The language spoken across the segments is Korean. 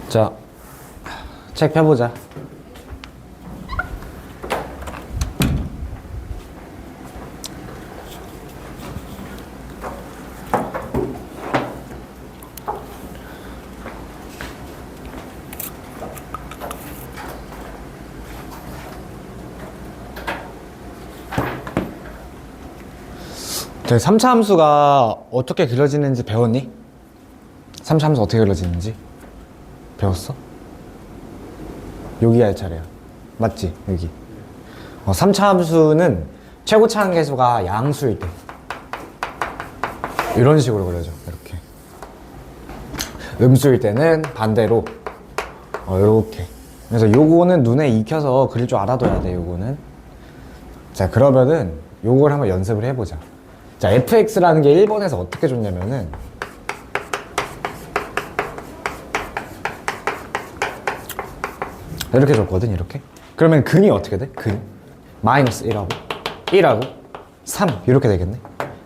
자, 책 펴보자. 저희 3차 함수가 어떻게 그려지는지 배웠니? 3차 함수 어떻게 그려지는지 배웠어? 여기가 할 차례야. 맞지? 여기. 3차 함수는 최고차 함계수가 양수일 때 이런 식으로 그려져. 이렇게. 음수일 때는 반대로 이렇게. 그래서 요거는 눈에 익혀서 그릴 줄 알아둬야 돼. 요거는. 자, 그러면은 요걸 한번 연습을 해보자. 자, fx라는 게 1번에서 어떻게 줬냐면은 이렇게 줬거든. 이렇게. 그러면 근이 어떻게 돼? 근 마이너스 1하고 3 이렇게 되겠네.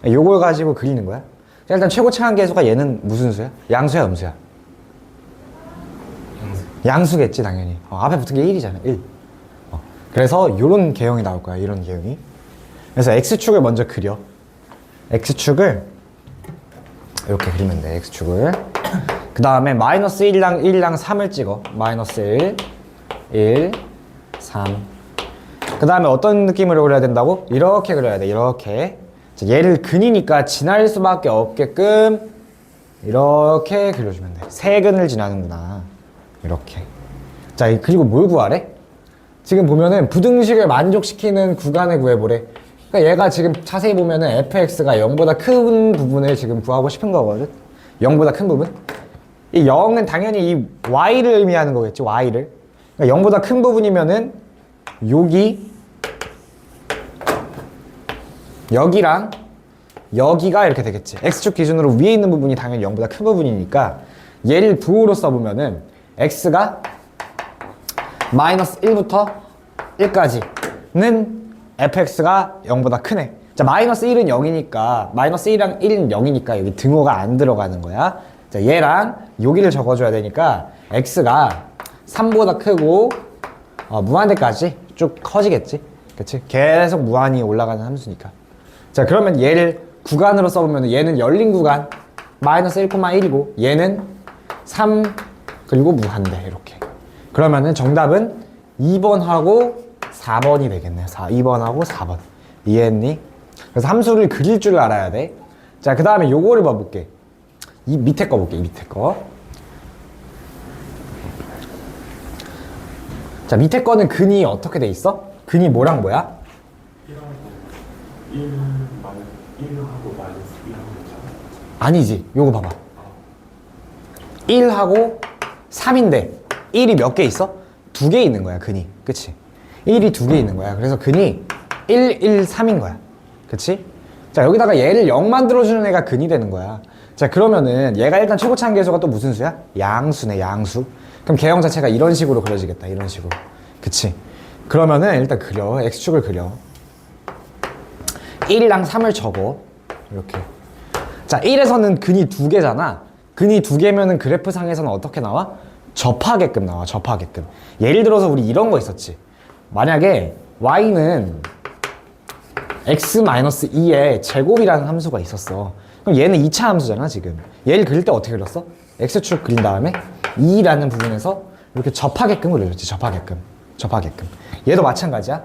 요걸 가지고 그리는 거야. 일단 최고차 함계수가 얘는 무슨 수야? 양수야, 음수야? 양수겠지 당연히. 앞에 붙은 게 1이잖아. 1. 그래서 요런 개형이 나올 거야. 이런 개형이. 그래서 x축을 먼저 그려. x축을 이렇게 그리면 돼. x축을. 그 다음에 마이너스 1랑 1랑 3을 찍어. 마이너스 1, 3. 그 다음에 어떤 느낌으로 그려야 된다고? 이렇게 그려야 돼. 이렇게. 자, 얘를 근이니까 지날 수밖에 없게끔 이렇게 그려주면 돼. 세 근을 지나는구나. 이렇게. 자, 그리고 뭘 구하래? 지금 보면은 부등식을 만족시키는 구간을 구해보래. 그러니까 얘가 지금 자세히 보면은 fx가 0보다 큰 부분을 지금 구하고 싶은 거거든. 0보다 큰 부분. 이 0은 당연히 이 y를 의미하는 거겠지. y를. 그러니까 0보다 큰 부분이면은 여기랑 여기가 이렇게 되겠지. x축 기준으로 위에 있는 부분이 당연히 0보다 큰 부분이니까 얘를 부호로 써보면은 x가 마이너스 1부터 1까지는 fx가 0보다 크네. 자, 마이너스 1은 0이니까 마이너스 1이랑 1은 0이니까 여기 등호가 안 들어가는 거야. 자, 얘랑 여기를 적어줘야 되니까 x가 3보다 크고 무한대까지 쭉 커지겠지. 그치? 계속 무한히 올라가는 함수니까. 자, 그러면 얘를 구간으로 써보면 얘는 열린 구간 마이너스 1,1이고 얘는 3 그리고 무한대 이렇게. 그러면은 정답은 2번하고 4번이 되겠네. 2번하고 4번. 이해했니? 그래서 함수를 그릴 줄 알아야 돼. 자, 그 다음에 요거를 봐볼게. 이 밑에 거 볼게. 이 밑에 거. 자, 밑에 거는 근이 어떻게 돼 있어? 근이 뭐랑 뭐야? 1하고 마이너스 1하고 아니지. 요거 봐봐. 1하고 3인데 1이 몇 개 있어? 2개 있는 거야, 근이. 그치? 1이 2개 있는 거야. 그래서 근이 1, 1, 3인 거야. 그치? 자, 여기다가 얘를 0 만들어주는 애가 근이 되는 거야. 자, 그러면은 얘가 일단 최고차 함계수가 또 무슨 수야? 양수네, 양수. 그럼 개형 자체가 이런 식으로 그려지겠다. 이런 식으로. 그치? 그러면은 일단 그려. x축을 그려. 1이랑 3을 적어. 이렇게. 자, 1에서는 근이 2개잖아. 근이 2개면은 그래프상에서는 어떻게 나와? 접하게끔 나와. 접하게끔. 예를 들어서 우리 이런 거 있었지. 만약에 y는 x-2의 제곱이라는 함수가 있었어. 그럼 얘는 2차 함수잖아, 지금. 얘를 그릴 때 어떻게 그렸어? x축 그린 다음에 2라는 부분에서 이렇게 접하게끔 그려줬지. 접하게끔. 접하게끔. 얘도 마찬가지야.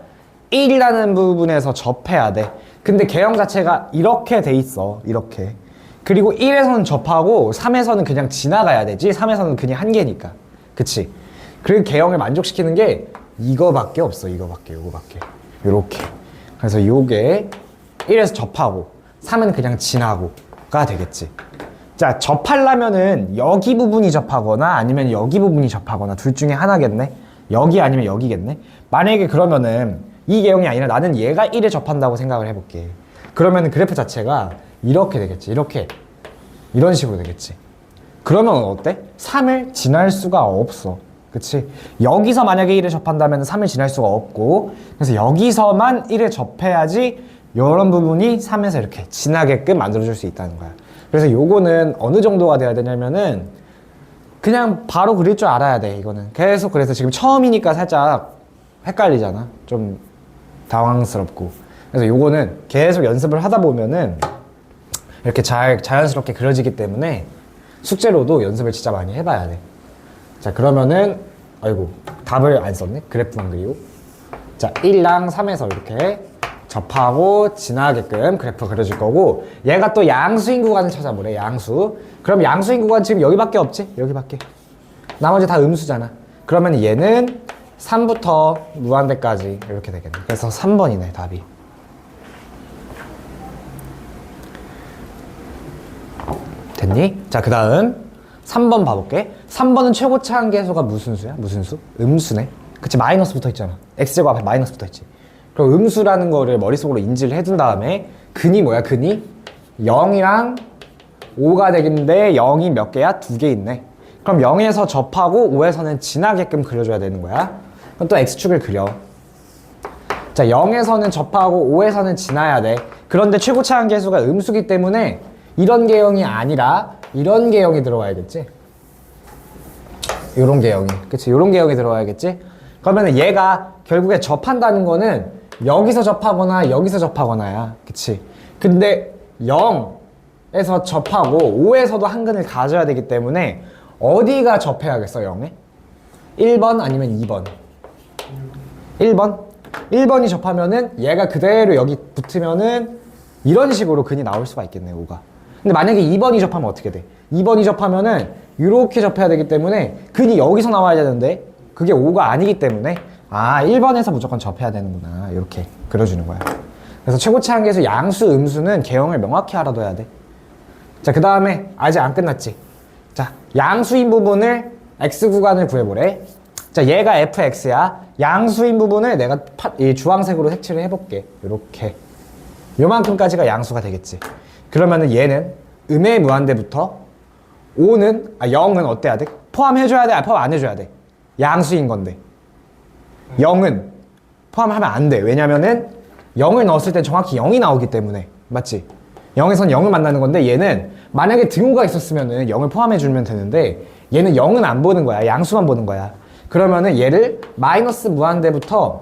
1이라는 부분에서 접해야 돼. 근데 개형 자체가 이렇게 돼 있어. 이렇게. 그리고 1에서는 접하고 3에서는 그냥 지나가야 되지. 3에서는 그냥 한 개니까. 그치? 그리고 개형을 만족시키는 게 이거밖에 없어. 요거밖에. 요렇게. 그래서 요게 1에서 접하고 3은 그냥 지나고가 되겠지. 자, 접하려면은 여기 부분이 접하거나 아니면 여기 부분이 접하거나 둘 중에 하나겠네. 여기 아니면 여기겠네. 만약에 그러면은 이 개형이 아니라 나는 얘가 1에 접한다고 생각을 해볼게. 그러면은 그래프 자체가 이렇게 되겠지. 이렇게. 이런 식으로 되겠지. 그러면 어때? 3을 지날 수가 없어. 그치? 여기서 만약에 1에 접한다면 3을 지날 수가 없고, 그래서 여기서만 1에 접해야지 이런 부분이 3에서 이렇게 지나게끔 만들어줄 수 있다는 거야. 그래서 요거는 어느 정도가 돼야 되냐면은 그냥 바로 그릴 줄 알아야 돼, 이거는. 계속 그래서 지금 처음이니까 살짝 헷갈리잖아. 좀 당황스럽고. 그래서 요거는 계속 연습을 하다 보면은 이렇게 자연스럽게 그려지기 때문에 숙제로도 연습을 진짜 많이 해봐야 돼. 자, 그러면은, 아이고, 답을 안 썼네? 그래프만 그리고. 자, 1랑 3에서 이렇게 접하고 지나게끔 그래프 그려줄 거고, 얘가 또 양수인 구간을 찾아보래, 양수. 그럼 양수인 구간 지금 여기밖에 없지? 여기밖에. 나머지 다 음수잖아. 그러면 얘는 3부터 무한대까지 이렇게 되겠네. 그래서 3번이네, 답이. 됐니? 자, 그 다음 3번 봐볼게. 3번은 최고차 한계수가 무슨 수야? 무슨 수? 음수네. 그치, 마이너스 붙어 있잖아. x제곱 앞에 마이너스 붙어 있지. 그럼 음수라는 거를 머릿속으로 인지를 해둔 다음에 근이 뭐야? 근이 0이랑 5가 되겠는데 0이 몇 개야? 2개 있네. 그럼 0에서 접하고 5에서는 지나게끔 그려줘야 되는 거야. 그럼 또 x축을 그려. 자, 0에서는 접하고 5에서는 지나야 돼. 그런데 최고차 한계수가 음수기 때문에 이런 개형이 아니라 이런 개형이 들어와야겠지? 요런 개형이. 그치? 요런 개형이 들어와야겠지? 그러면 얘가 결국에 접한다는 거는 여기서 접하거나 여기서 접하거나야. 그치? 근데 0에서 접하고 5에서도 한 근을 가져야 되기 때문에 어디가 접해야겠어, 0에? 1번 아니면 2번? 1번? 1번이 접하면은 얘가 그대로 여기 붙으면은 이런 식으로 근이 나올 수가 있겠네, 5가. 근데 만약에 2번이 접하면 어떻게 돼? 2번이 접하면은 이렇게 접해야 되기 때문에 근이 여기서 나와야 되는데 그게 5가 아니기 때문에 1번에서 무조건 접해야 되는구나, 이렇게 그려주는 거야. 그래서 최고차 한계에서 양수, 음수는 개형을 명확히 알아둬야 돼. 자, 그 다음에 아직 안 끝났지. 자, 양수인 부분을 x 구간을 구해보래. 자, 얘가 fx야. 양수인 부분을 내가 이 주황색으로 색칠을 해볼게. 이렇게 요만큼까지가 양수가 되겠지. 그러면은 얘는 음의 무한대부터 0은 어때야 돼? 포함해줘야 돼? 포함 안 해줘야 돼? 양수인 건데 0은 포함하면 안 돼. 왜냐면은 0을 넣었을 때 정확히 0이 나오기 때문에. 맞지? 0에선 0을 만나는 건데 얘는 만약에 등호가 있었으면은 0을 포함해주면 되는데 얘는 0은 안 보는 거야. 양수만 보는 거야. 그러면은 얘를 마이너스 무한대부터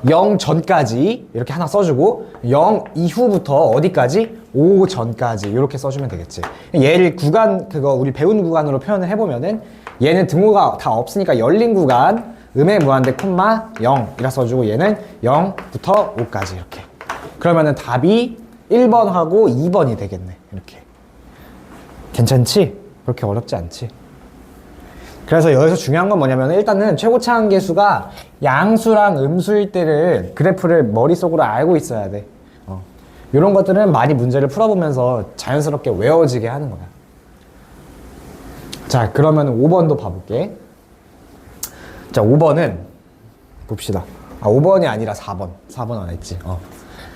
0 전까지 이렇게 하나 써주고 0 이후부터 어디까지? 5 전까지 이렇게 써주면 되겠지. 얘를 구간, 그거 우리 배운 구간으로 표현을 해보면은 얘는 등호가 다 없으니까 열린 구간 음의 무한대 콤마 0이라 써주고 얘는 0부터 5까지 이렇게. 그러면은 답이 1번하고 2번이 되겠네. 이렇게. 괜찮지? 그렇게 어렵지 않지? 그래서 여기서 중요한 건 뭐냐면 일단은 최고차 한계수가 양수랑 음수일 때를 그래프를 머릿속으로 알고 있어야 돼. 이런 것들은 많이 문제를 풀어보면서 자연스럽게 외워지게 하는 거야. 자, 그러면 5번도 봐볼게. 자, 5번은 봅시다. 5번이 아니라 4번. 4번 안 했지.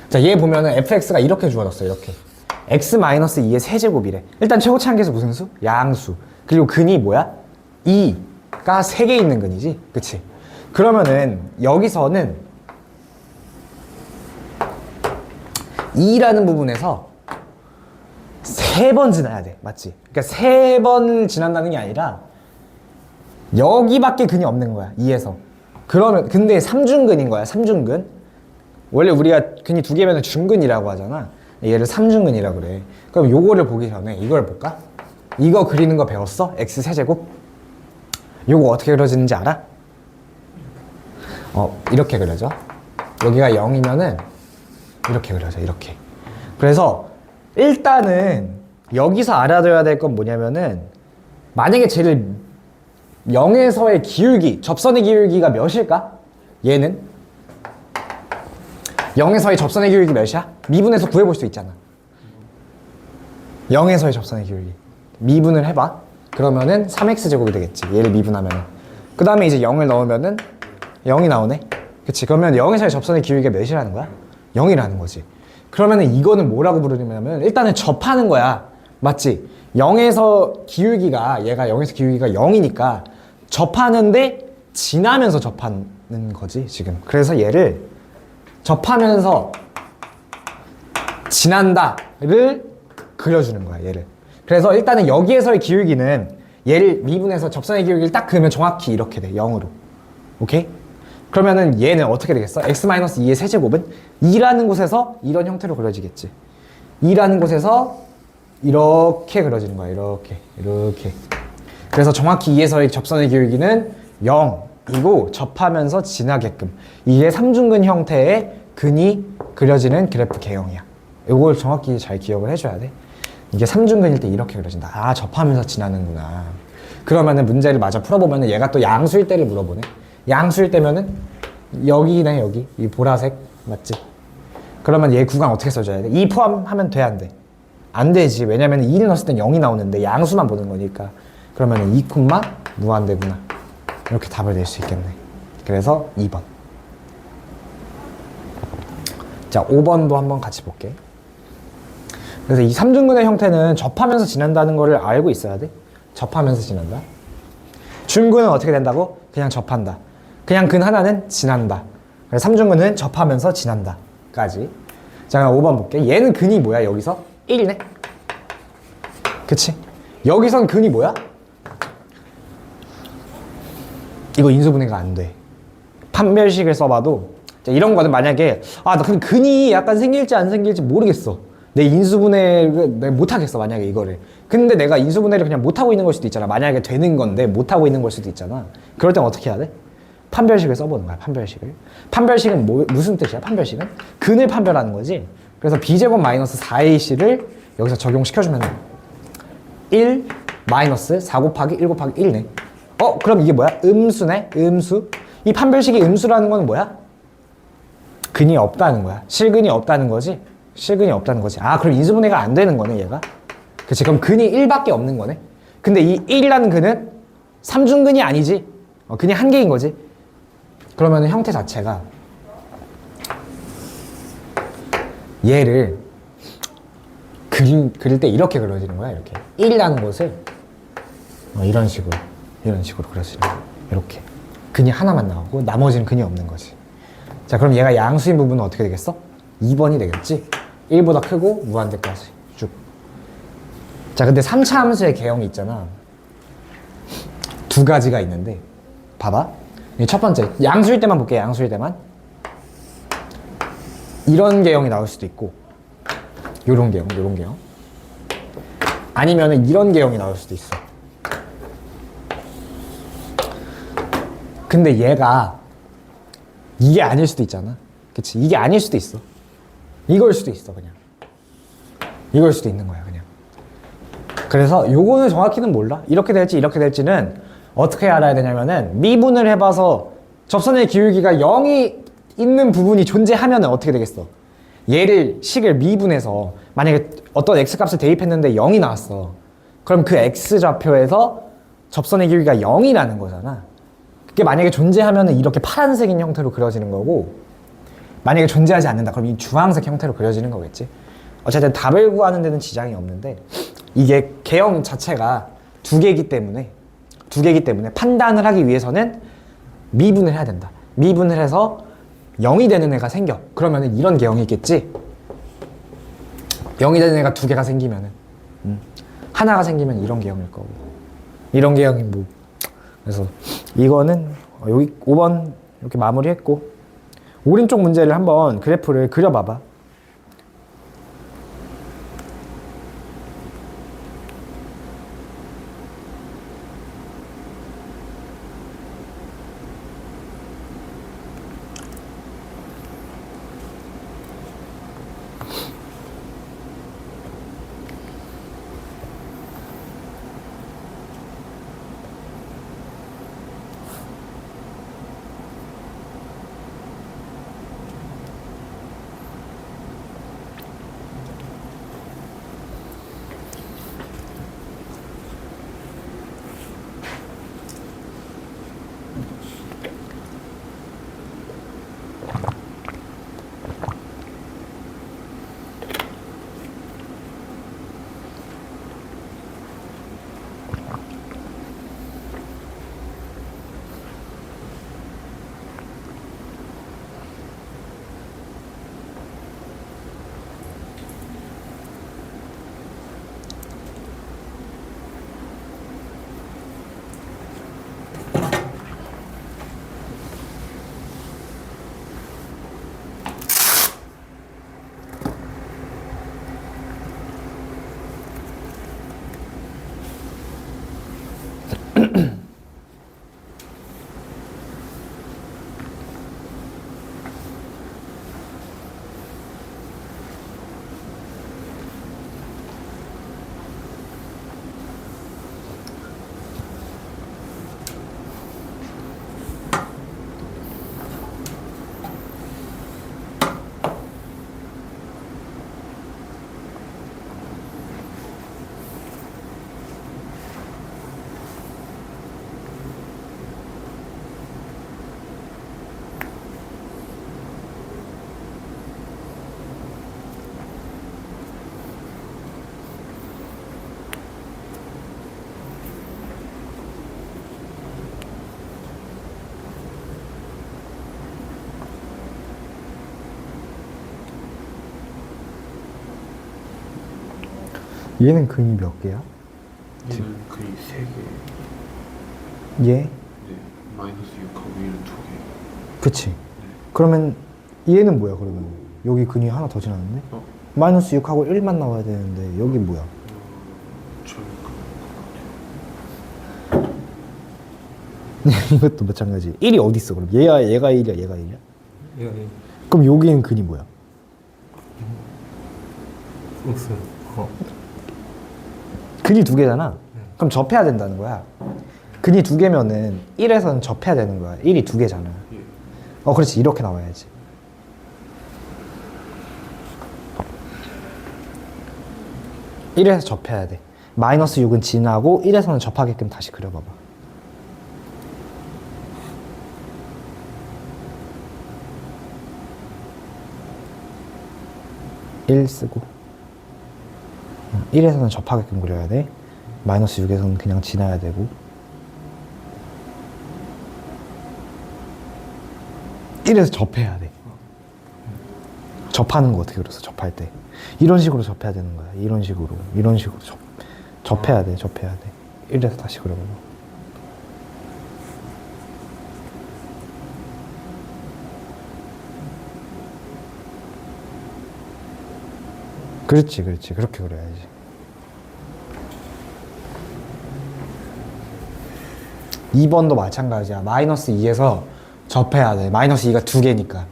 자, 얘 보면은 fx가 이렇게 주어졌어. 이렇게. x-2의 세제곱이래. 일단 최고차 한계수 무슨 수? 양수. 그리고 근이 뭐야? 2가 3개 있는 근이지. 그치? 그러면은 여기서는 2라는 부분에서 3번 지나야 돼. 맞지? 그러니까 3번 지난다는 게 아니라 여기밖에 근이 없는 거야. 2에서. 그러면 근데 3중근인 거야. 3중근. 원래 우리가 근이 2개면 중근이라고 하잖아. 얘를 3중근이라고 그래. 그럼 요거를 보기 전에 이걸 볼까? 이거 그리는 거 배웠어? x 세제곱? 요거 어떻게 그려지는지 알아? 이렇게 그려져. 여기가 0이면은 이렇게 그려져. 이렇게. 그래서 일단은 여기서 알아둬야 될 건 뭐냐면은 만약에 쟤를 0에서의 기울기, 접선의 기울기가 몇일까? 얘는 0에서의 접선의 기울기 몇이야? 미분해서 구해볼 수 있잖아. 0에서의 접선의 기울기 미분을 해봐. 그러면은 3x제곱이 되겠지. 얘를 미분하면은. 그 다음에 이제 0을 넣으면은 0이 나오네. 그치? 그러면 0에서의 접선의 기울기가 몇이라는 거야? 0이라는 거지. 그러면은 이거는 뭐라고 부르냐면 일단은 접하는 거야. 맞지? 0에서 기울기가, 얘가 0에서 기울기가 0이니까 접하는데 지나면서 접하는 거지, 지금. 그래서 얘를 접하면서 지난다를 그려주는 거야, 얘를. 그래서 일단은 여기에서의 기울기는 얘를 미분해서 접선의 기울기를 딱 그으면 정확히 이렇게 돼. 0으로. 오케이? 그러면은 얘는 어떻게 되겠어? x-2의 세제곱은 2라는 곳에서 이런 형태로 그려지겠지. 2라는 곳에서 이렇게 그려지는 거야. 이렇게. 이렇게. 그래서 정확히 2에서의 접선의 기울기는 0이고 접하면서 지나게끔. 이게 삼중근 형태의 근이 그려지는 그래프 개형이야. 이걸 정확히 잘 기억을 해줘야 돼. 이게 삼중근일 때 이렇게 그려진다. 아, 접하면서 지나는구나. 그러면은 문제를 마저 풀어보면은 얘가 또 양수일 때를 물어보네. 양수일 때면은 여기네, 여기. 이 보라색. 맞지? 그러면 얘 구간 어떻게 써줘야 돼? 2 포함하면 돼, 안 돼? 안 되지. 왜냐면 2를 넣었을 땐 0이 나오는데 양수만 보는 거니까. 그러면 2, 무한대구나. 이렇게 답을 낼 수 있겠네. 그래서 2번. 자, 5번도 한번 같이 볼게. 그래서 이 삼중근의 형태는 접하면서 지난다는 거를 알고 있어야 돼. 접하면서 지난다. 중근은 어떻게 된다고? 그냥 접한다. 그냥 근 하나는 지난다. 그래서 삼중근은 접하면서 지난다. 까지. 자, 그럼 5번 볼게. 얘는 근이 뭐야, 여기서? 1이네. 그치? 여기선 근이 뭐야? 이거 인수분해가 안 돼. 판별식을 써봐도 이런 거는 만약에 나 그럼 근이 약간 생길지 안 생길지 모르겠어. 내 인수분해를 내가 못하겠어, 만약에 이거를. 근데 내가 인수분해를 그냥 못하고 있는 걸 수도 있잖아. 만약에 되는 건데 못하고 있는 걸 수도 있잖아. 그럴 땐 어떻게 해야 돼? 판별식을 써보는 거야, 판별식을. 판별식은 무슨 뜻이야, 판별식은? 근을 판별하는 거지. 그래서 b제곱 마이너스 4ac를 여기서 적용시켜주면 1 마이너스 4 곱하기 1 곱하기 1네. 그럼 이게 뭐야? 음수네? 음수? 이 판별식이 음수라는 건 뭐야? 근이 없다는 거야. 실근이 없다는 거지? 실근이 없다는 거지. 그럼 인수분해가 안 되는 거네, 얘가. 그치? 그럼 근이 1밖에 없는 거네. 근데 이 1이라는 근은 삼중근이 아니지. 근이 한 개인 거지. 그러면 형태 자체가 얘를 그릴 때 이렇게 그려지는 거야, 이렇게. 1이라는 것을 이런 식으로 그려지는 거야. 이렇게. 근이 하나만 나오고 나머지는 근이 없는 거지. 자, 그럼 얘가 양수인 부분은 어떻게 되겠어? 2번이 되겠지? 1보다 크고 무한대까지 쭉. 자, 근데 3차 함수의 개형이 있잖아. 두 가지가 있는데 봐봐. 첫 번째, 양수일 때만 볼게. 양수일 때만. 이런 개형이 나올 수도 있고 요런 개형. 아니면은 이런 개형이 나올 수도 있어. 근데 얘가 이게 아닐 수도 있잖아. 그치? 이게 아닐 수도 있어. 이걸 수도 있어, 그냥. 이걸 수도 있는 거야, 그냥. 그래서 요거는 정확히는 몰라. 이렇게 될지는 어떻게 알아야 되냐면은 미분을 해봐서 접선의 기울기가 0이 있는 부분이 존재하면 어떻게 되겠어? 식을 미분해서 만약에 어떤 x값을 대입했는데 0이 나왔어. 그럼 그 x좌표에서 접선의 기울기가 0이라는 거잖아. 그게 만약에 존재하면 이렇게 파란색인 형태로 그려지는 거고, 만약에 존재하지 않는다. 그럼 이 주황색 형태로 그려지는 거겠지. 어쨌든 답을 구하는 데는 지장이 없는데 이게 개형 자체가 두 개이기 때문에 판단을 하기 위해서는 미분을 해야 된다. 미분을 해서 0이 되는 애가 생겨. 그러면 이런 개형이 있겠지. 0이 되는 애가 두 개가 생기면은 하나가 생기면 이런 개형일 거고, 이런 개형이 뭐. 그래서 이거는 여기 5번 이렇게 마무리했고, 오른쪽 문제를 한번 그래프를 그려봐봐. 얘는 근이 몇 개야? 얘는 그이 3개. 얘? 네. 마이너스 6하고 얘는 2개. 그치. 그러면 얘는 뭐야 그러면? 여기 근이 하나 더 지났는데? 마이너스 6하고 1만 나와야 되는데 여기 뭐야? 저는 그런 것 같아요. 이것도 마찬가지. 1이 어디 있어 그럼? 얘가 1이야 얘가 1이야? 얘가 그럼 여기는 근이 뭐야? 무슨 근이 두 개잖아. 그럼 접해야 된다는 거야. 근이 두 개면은 1에서는 접해야 되는 거야. 1이 두 개잖아. 예. 그렇지. 이렇게 나와야지. (1) 에서 접해야 돼. 마이너스 6은 지나고 1에서는 접하게끔 다시 그려봐봐. (1) 쓰고 1에서는 접하게끔 그려야 돼. 마이너스 6에서는 그냥 지나야 되고 1에서 접해야 돼. 접하는 거 어떻게 그렸어? 접할 때 이런 식으로 접해야 되는 거야. 이런 식으로 접해야 돼. 접해야 돼. 1에서 다시 그려봐봐. 그렇지 그렇게 그려야지. 2번도 마찬가지야. 마이너스 2에서 접해야 돼. 마이너스 2가 두 개니까.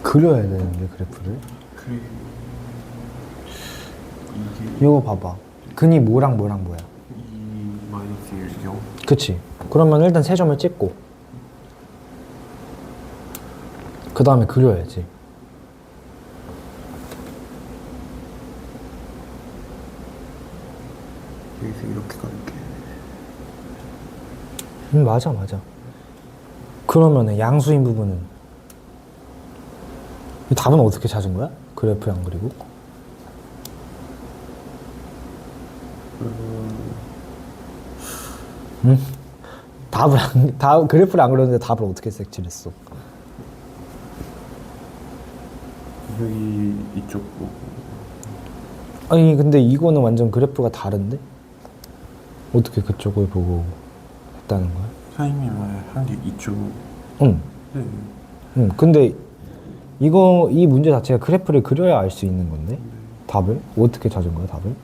그려야 되는데 그래프를. 그래. 이게 이거 봐봐. 근이 뭐랑 뭐야? 2 마이너스 1 0. 그치? 그러면 일단 세 점을 찍고 그 다음에 그려야지. 여기서 이렇게 가볼게. 맞아. 그러면은 양수인 부분은 이 답은 어떻게 찾은 거야? 그래프 안 그리고? 응? 그래프를 안 그렸는데 답을 어떻게 색칠했어? 여기 이쪽 보고. 아니 근데 이거는 완전 그래프가 다른데? 어떻게 그쪽을 보고 했다는 거야? 사장님이 한 게 이쪽. 응. 네. 응. 근데 이 문제 자체가 그래프를 그려야 알 수 있는 건데? 답을? 어떻게 찾은 거야 답을?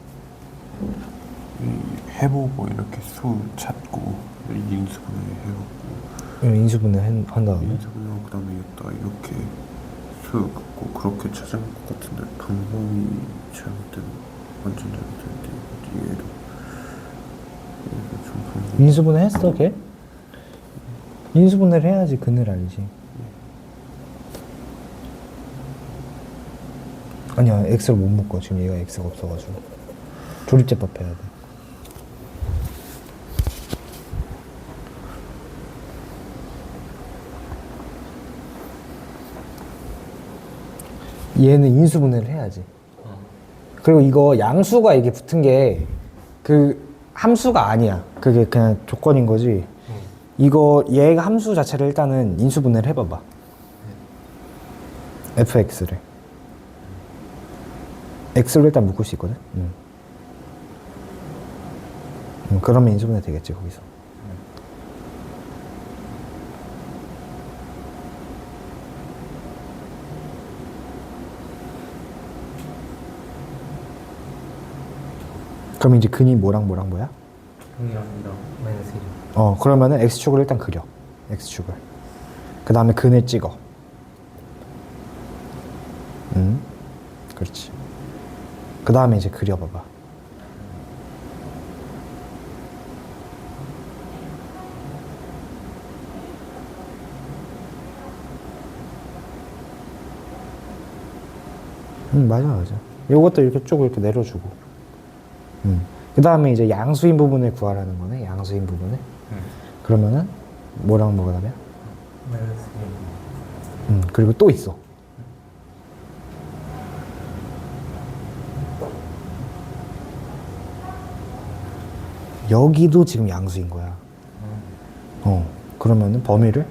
해보고 이렇게 수 찾고 인수분해 해보고 인수분해 한 다음에? 인수분해하고 그다음에 여기다 이렇게 수 긋고 그렇게 찾은 것 같은데 방법이 잘못된 완전 잘못됐는데 얘도 좀 방법이 인수분해 했어 걔? 인수분해를 해야지 근을 알지. 아니야 x를 못 묶어. 지금 얘가 x가 없어가지고 조립제법 해야 돼. 얘는 인수분해를 해야지. 그리고 이거 양수가 이게 붙은 게 그 함수가 아니야. 그게 그냥 조건인 거지. 이거 얘가 함수 자체를 일단은 인수분해를 해봐봐. fx를 x로 일단 묶을 수 있거든. 그러면 인수분해 되겠지 거기서. 그럼 이제 근이 뭐랑 뭐야? 형이랑 마이너스 1. 그러면은 x축을 일단 그려. x축을. 그 다음에 근을 찍어. 그렇지. 그 다음에 이제 그려봐봐. 맞아. 요것도 이렇게 쭉 이렇게 내려주고. 그 다음에 이제 양수인 부분을 구하라는 거네. 양수인 부분을. 그러면은 뭐랑 뭐가 다면? 마이너스 1. 그리고 또 있어. 여기도 지금 양수인 거야. 그러면은 범위를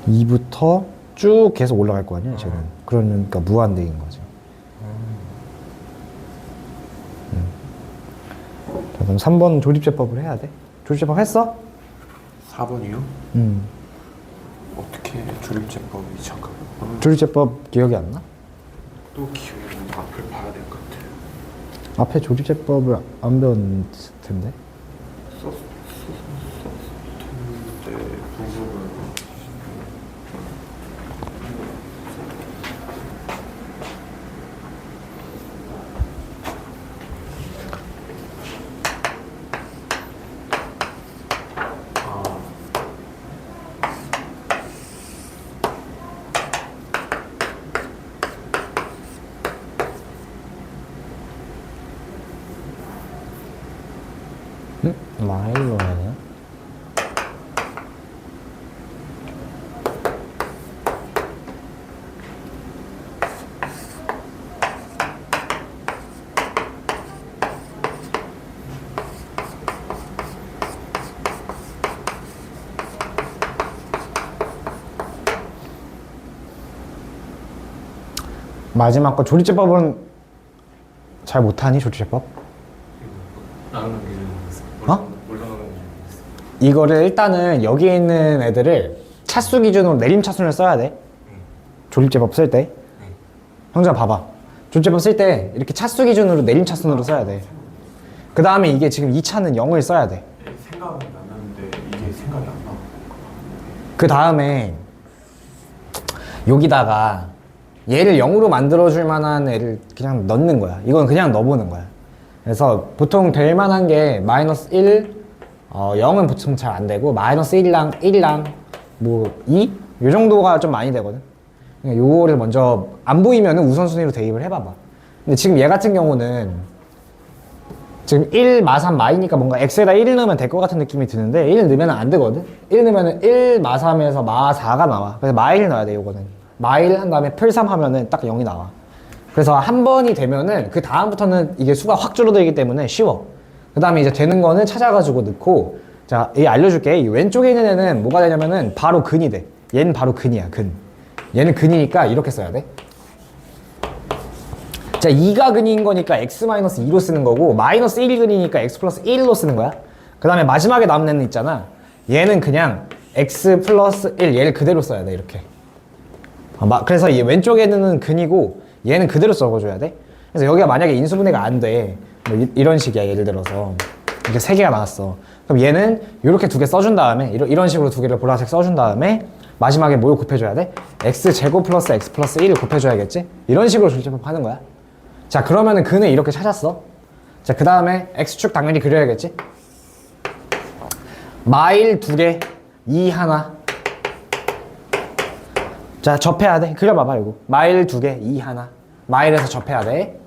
2부터 쭉 계속 올라갈 거 아니야, 쟤는. 그러니까 무한대인 거지. 자, 그럼 3번 조립제법을 해야 돼. 조립제법 했어? 4번이요? 응. 어떻게 조립제법이 잠깐만. 조립제법 기억이 안 나? 또 기억이 안 나. 앞을 봐야 될 것 같아요. 앞에 조립제법을 안 배웠을 텐데. 썼는데 부분을 마일로 해야 되나? 마지막 거 조립제법은 잘 못하니? 조립제법? 나가는 게 어? 올라가는 게 있어. 이거를 일단은 여기에 있는 애들을 차수 기준으로 내림 차순을 써야 돼. 조립제법 쓸 때. 형제가 봐봐. 조립제법 쓸 때 이렇게 차수 기준으로 내림 차순으로 써야 돼. 그 다음에 이게 지금 2차는 0을 써야 돼. 생각은 났는데 이게 생각이 안 나. 그 다음에 여기다가 얘를 0으로 만들어줄 만한 애를 그냥 넣는 거야. 이건 그냥 넣어보는 거야. 그래서 보통 될 만한 게 마이너스 1, 0은 보통 잘 안 되고 마이너스 1이랑 1이랑 뭐 2? 요 정도가 좀 많이 되거든. 그러니까 요거를 먼저 안 보이면은 우선순위로 대입을 해봐봐. 근데 지금 얘 같은 경우는 지금 1, 마3, 마이니까 뭔가 x에다 1을 넣으면 될 것 같은 느낌이 드는데 1 넣으면 안 되거든. 1 넣으면 1, 마3에서 마4가 나와. 그래서 마1 넣어야 돼. 요거는 마1 한 다음에 풀3 하면은 딱 0이 나와. 그래서 한 번이 되면은 그 다음부터는 이게 수가 확 줄어들기 때문에 쉬워. 그 다음에 이제 되는 거는 찾아가지고 넣고. 자, 이 알려줄게. 이 왼쪽에 있는 애는 뭐가 되냐면은 바로 근이 돼. 얘는 바로 근이야, 근. 얘는 근이니까 이렇게 써야 돼. 자, 2가 근인 거니까 x-2로 쓰는 거고 마이너스 1이 근이니까 x 플러스 1로 쓰는 거야. 그 다음에 마지막에 남은 애는 있잖아. 얘는 그냥 x 플러스 1 얘를 그대로 써야 돼, 이렇게. 그래서 얘 왼쪽에 있는 근이고 얘는 그대로 적어줘야 돼. 그래서 여기가 만약에 인수분해가 안 돼. 뭐 이런 식이야, 예를 들어서. 이렇게 3개가 나왔어. 그럼 얘는 이렇게 2개 써준 다음에 이런 식으로 2개를 보라색 써준 다음에 마지막에 뭘 곱해줘야 돼? x제곱 플러스 x 플러스 1을 곱해줘야겠지? 이런 식으로 조립제법 하는 거야. 자, 그러면은 근을 이렇게 찾았어. 자, 그 다음에 x축 당연히 그려야겠지? 마일 2개, 2 하나. 자, 접해야 돼. 그려봐봐, 이거. 마일 2개, 2 하나. 마일에서 접해야 돼.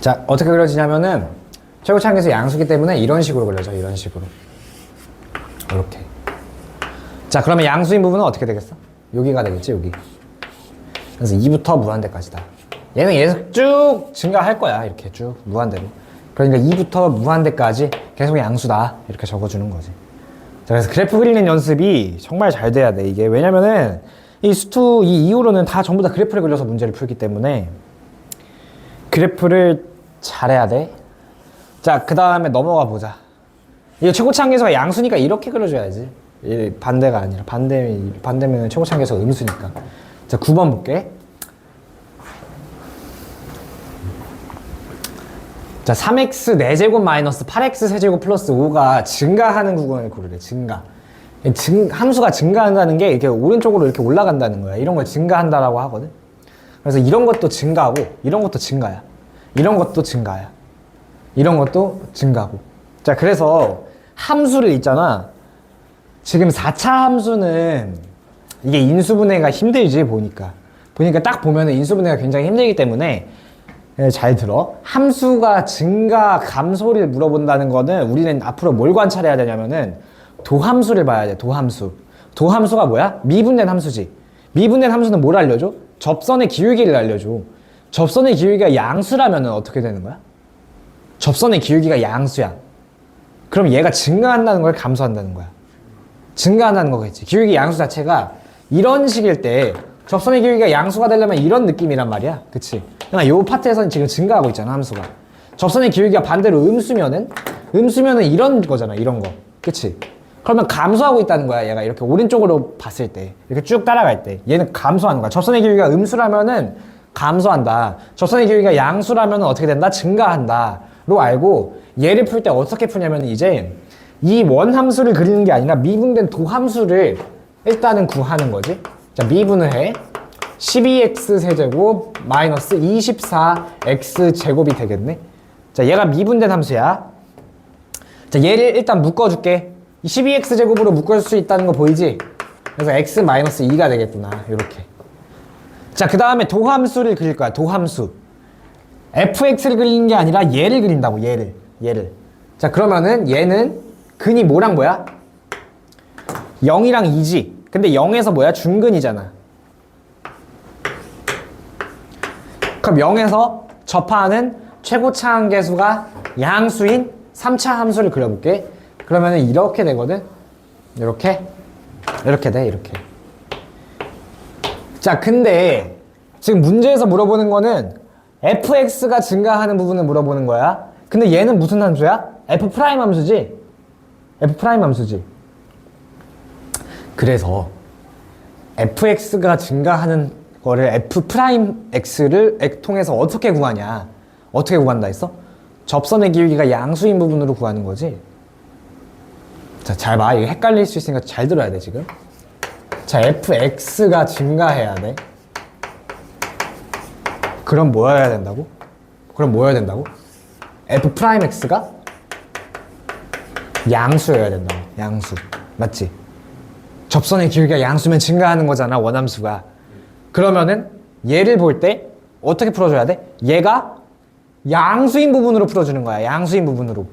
자, 어떻게 그려지냐면은 최고차항에서 양수기 때문에 이런 식으로 그려져. 이런 식으로. 이렇게. 자, 그러면 양수인 부분은 어떻게 되겠어? 여기가 되겠지, 여기. 그래서 2부터 무한대까지다. 얘는 계속 쭉 증가할 거야. 이렇게 쭉 무한대로. 그러니까 2부터 무한대까지 계속 양수다. 이렇게 적어주는 거지. 자, 그래서 그래프 그리는 연습이 정말 잘 돼야 돼. 이게 왜냐면은 이 수투 이 이후로는 다 전부 다 그래프를 그려서 문제를 풀기 때문에 그래프를 잘해야 돼. 자, 그 다음에 넘어가 보자. 이거 최고차항계수가 양수니까 이렇게 그려줘야지. 이 반대가 아니라 반대면 최고차항계수가 음수니까. 자, 9번 볼게. 자, 3x 4제곱 마이너스 8x 세제곱 플러스 5가 증가하는 구간을 고르래. 증가. 함수가 증가한다는 게 이렇게 오른쪽으로 이렇게 올라간다는 거야. 이런 걸 증가한다라고 하거든. 그래서 이런 것도 증가하고 이런 것도 증가야. 이런 것도 증가야. 이런 것도 증가하고. 자, 그래서 함수를 있잖아. 지금 4차 함수는 이게 인수분해가 힘들지, 보니까 딱 보면은 인수분해가 굉장히 힘들기 때문에 잘 들어. 함수가 증가, 감소를 물어본다는 거는 우리는 앞으로 뭘 관찰해야 되냐면은 도함수를 봐야 돼. 도함수. 도함수가 뭐야? 미분된 함수지. 미분된 함수는 뭘 알려줘? 접선의 기울기를 알려줘. 접선의 기울기가 양수라면은 어떻게 되는 거야? 접선의 기울기가 양수야. 그럼 얘가 증가한다는 거야? 감소한다는 거야? 증가한다는 거겠지. 기울기 양수 자체가 이런 식일 때 접선의 기울기가 양수가 되려면 이런 느낌이란 말이야. 그치? 그러니까 요 파트에서는 지금 증가하고 있잖아, 함수가. 접선의 기울기가 반대로 음수면은 이런 거잖아, 이런 거. 그치? 그러면 감소하고 있다는 거야, 얘가 이렇게 오른쪽으로 봤을 때. 이렇게 쭉 따라갈 때. 얘는 감소하는 거야. 접선의 기울기가 음수라면은 감소한다. 접선의 기울기가 양수라면은 어떻게 된다? 증가한다. 로 알고 얘를 풀 때 어떻게 푸냐면 이제 이 원함수를 그리는 게 아니라 미분된 도함수를 일단은 구하는 거지. 자, 미분을 해. 12x 세제곱 마이너스 24x 제곱이 되겠네. 자, 얘가 미분된 함수야. 자, 얘를 일단 묶어줄게. 12x 제곱으로 묶을 수 있다는 거 보이지? 그래서 x 마이너스 2가 되겠구나. 요렇게. 자, 그 다음에 도함수를 그릴 거야. 도함수. fx를 그리는 게 아니라 얘를 그린다고. 얘를. 자, 그러면은 얘는 근이 뭐랑 뭐야? 0이랑 2지. 근데 0에서 뭐야? 중근이잖아. 그럼 0에서 접하는 최고차항계수가 양수인 3차 함수를 그려볼게. 그러면은 이렇게 되거든. 이렇게 돼. 이렇게. 자, 근데 지금 문제에서 물어보는 거는 fx가 증가하는 부분을 물어보는 거야. 근데 얘는 무슨 함수야? f' 함수지? f' 함수지. 그래서 fx가 증가하는 거를 f'x를 통해서 어떻게 구하냐? 어떻게 구한다 했어? 접선의 기울기가 양수인 부분으로 구하는 거지. 자, 잘 봐. 이거 헷갈릴 수 있으니까 잘 들어야 돼, 지금. 자, fx가 증가해야 돼. 그럼 뭐여야 된다고? f'x가 양수여야 된다고. 양수. 맞지? 접선의 기울기가 양수면 증가하는 거잖아, 원함수가. 그러면은 얘를 볼 때 어떻게 풀어줘야 돼? 얘가 양수인 부분으로 풀어주는 거야. 양수인 부분으로.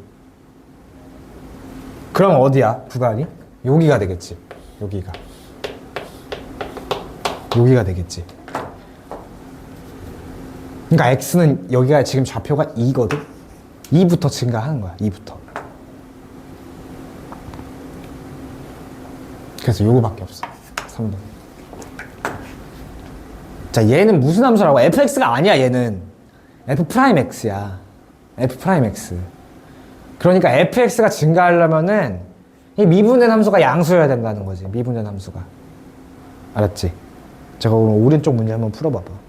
그럼 어디야, 구간이? 여기가 되겠지. 여기가 되겠지. 그러니까 x는 여기가 지금 좌표가 2거든. 2부터 증가하는 거야. 2부터. 그래서 요거밖에 없어. 3번. 자, 얘는 무슨 함수라고? fx가 아니야, 얘는. f'x야. f'x. 그러니까 fx가 증가하려면은 이 미분된 함수가 양수여야 된다는 거지. 미분된 함수가. 알았지? 제가 오늘 오른쪽 문제 한번 풀어봐봐.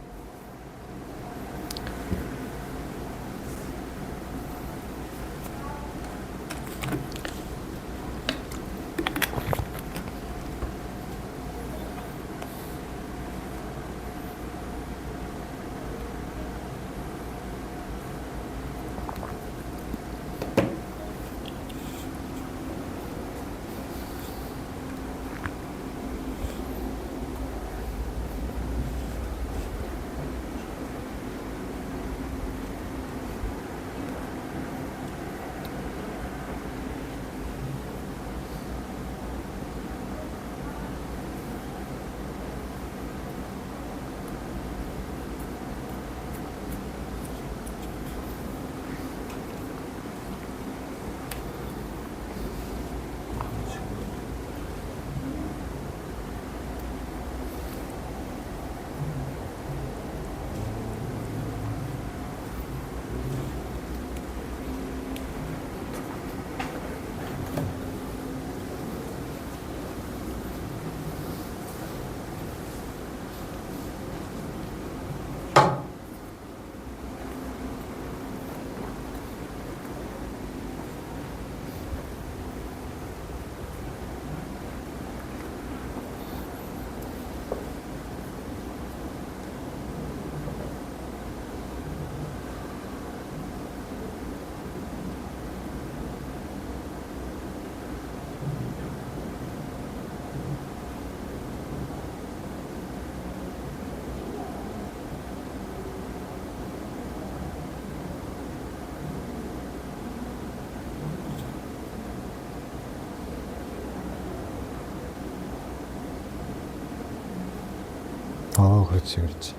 그렇지, 그렇지.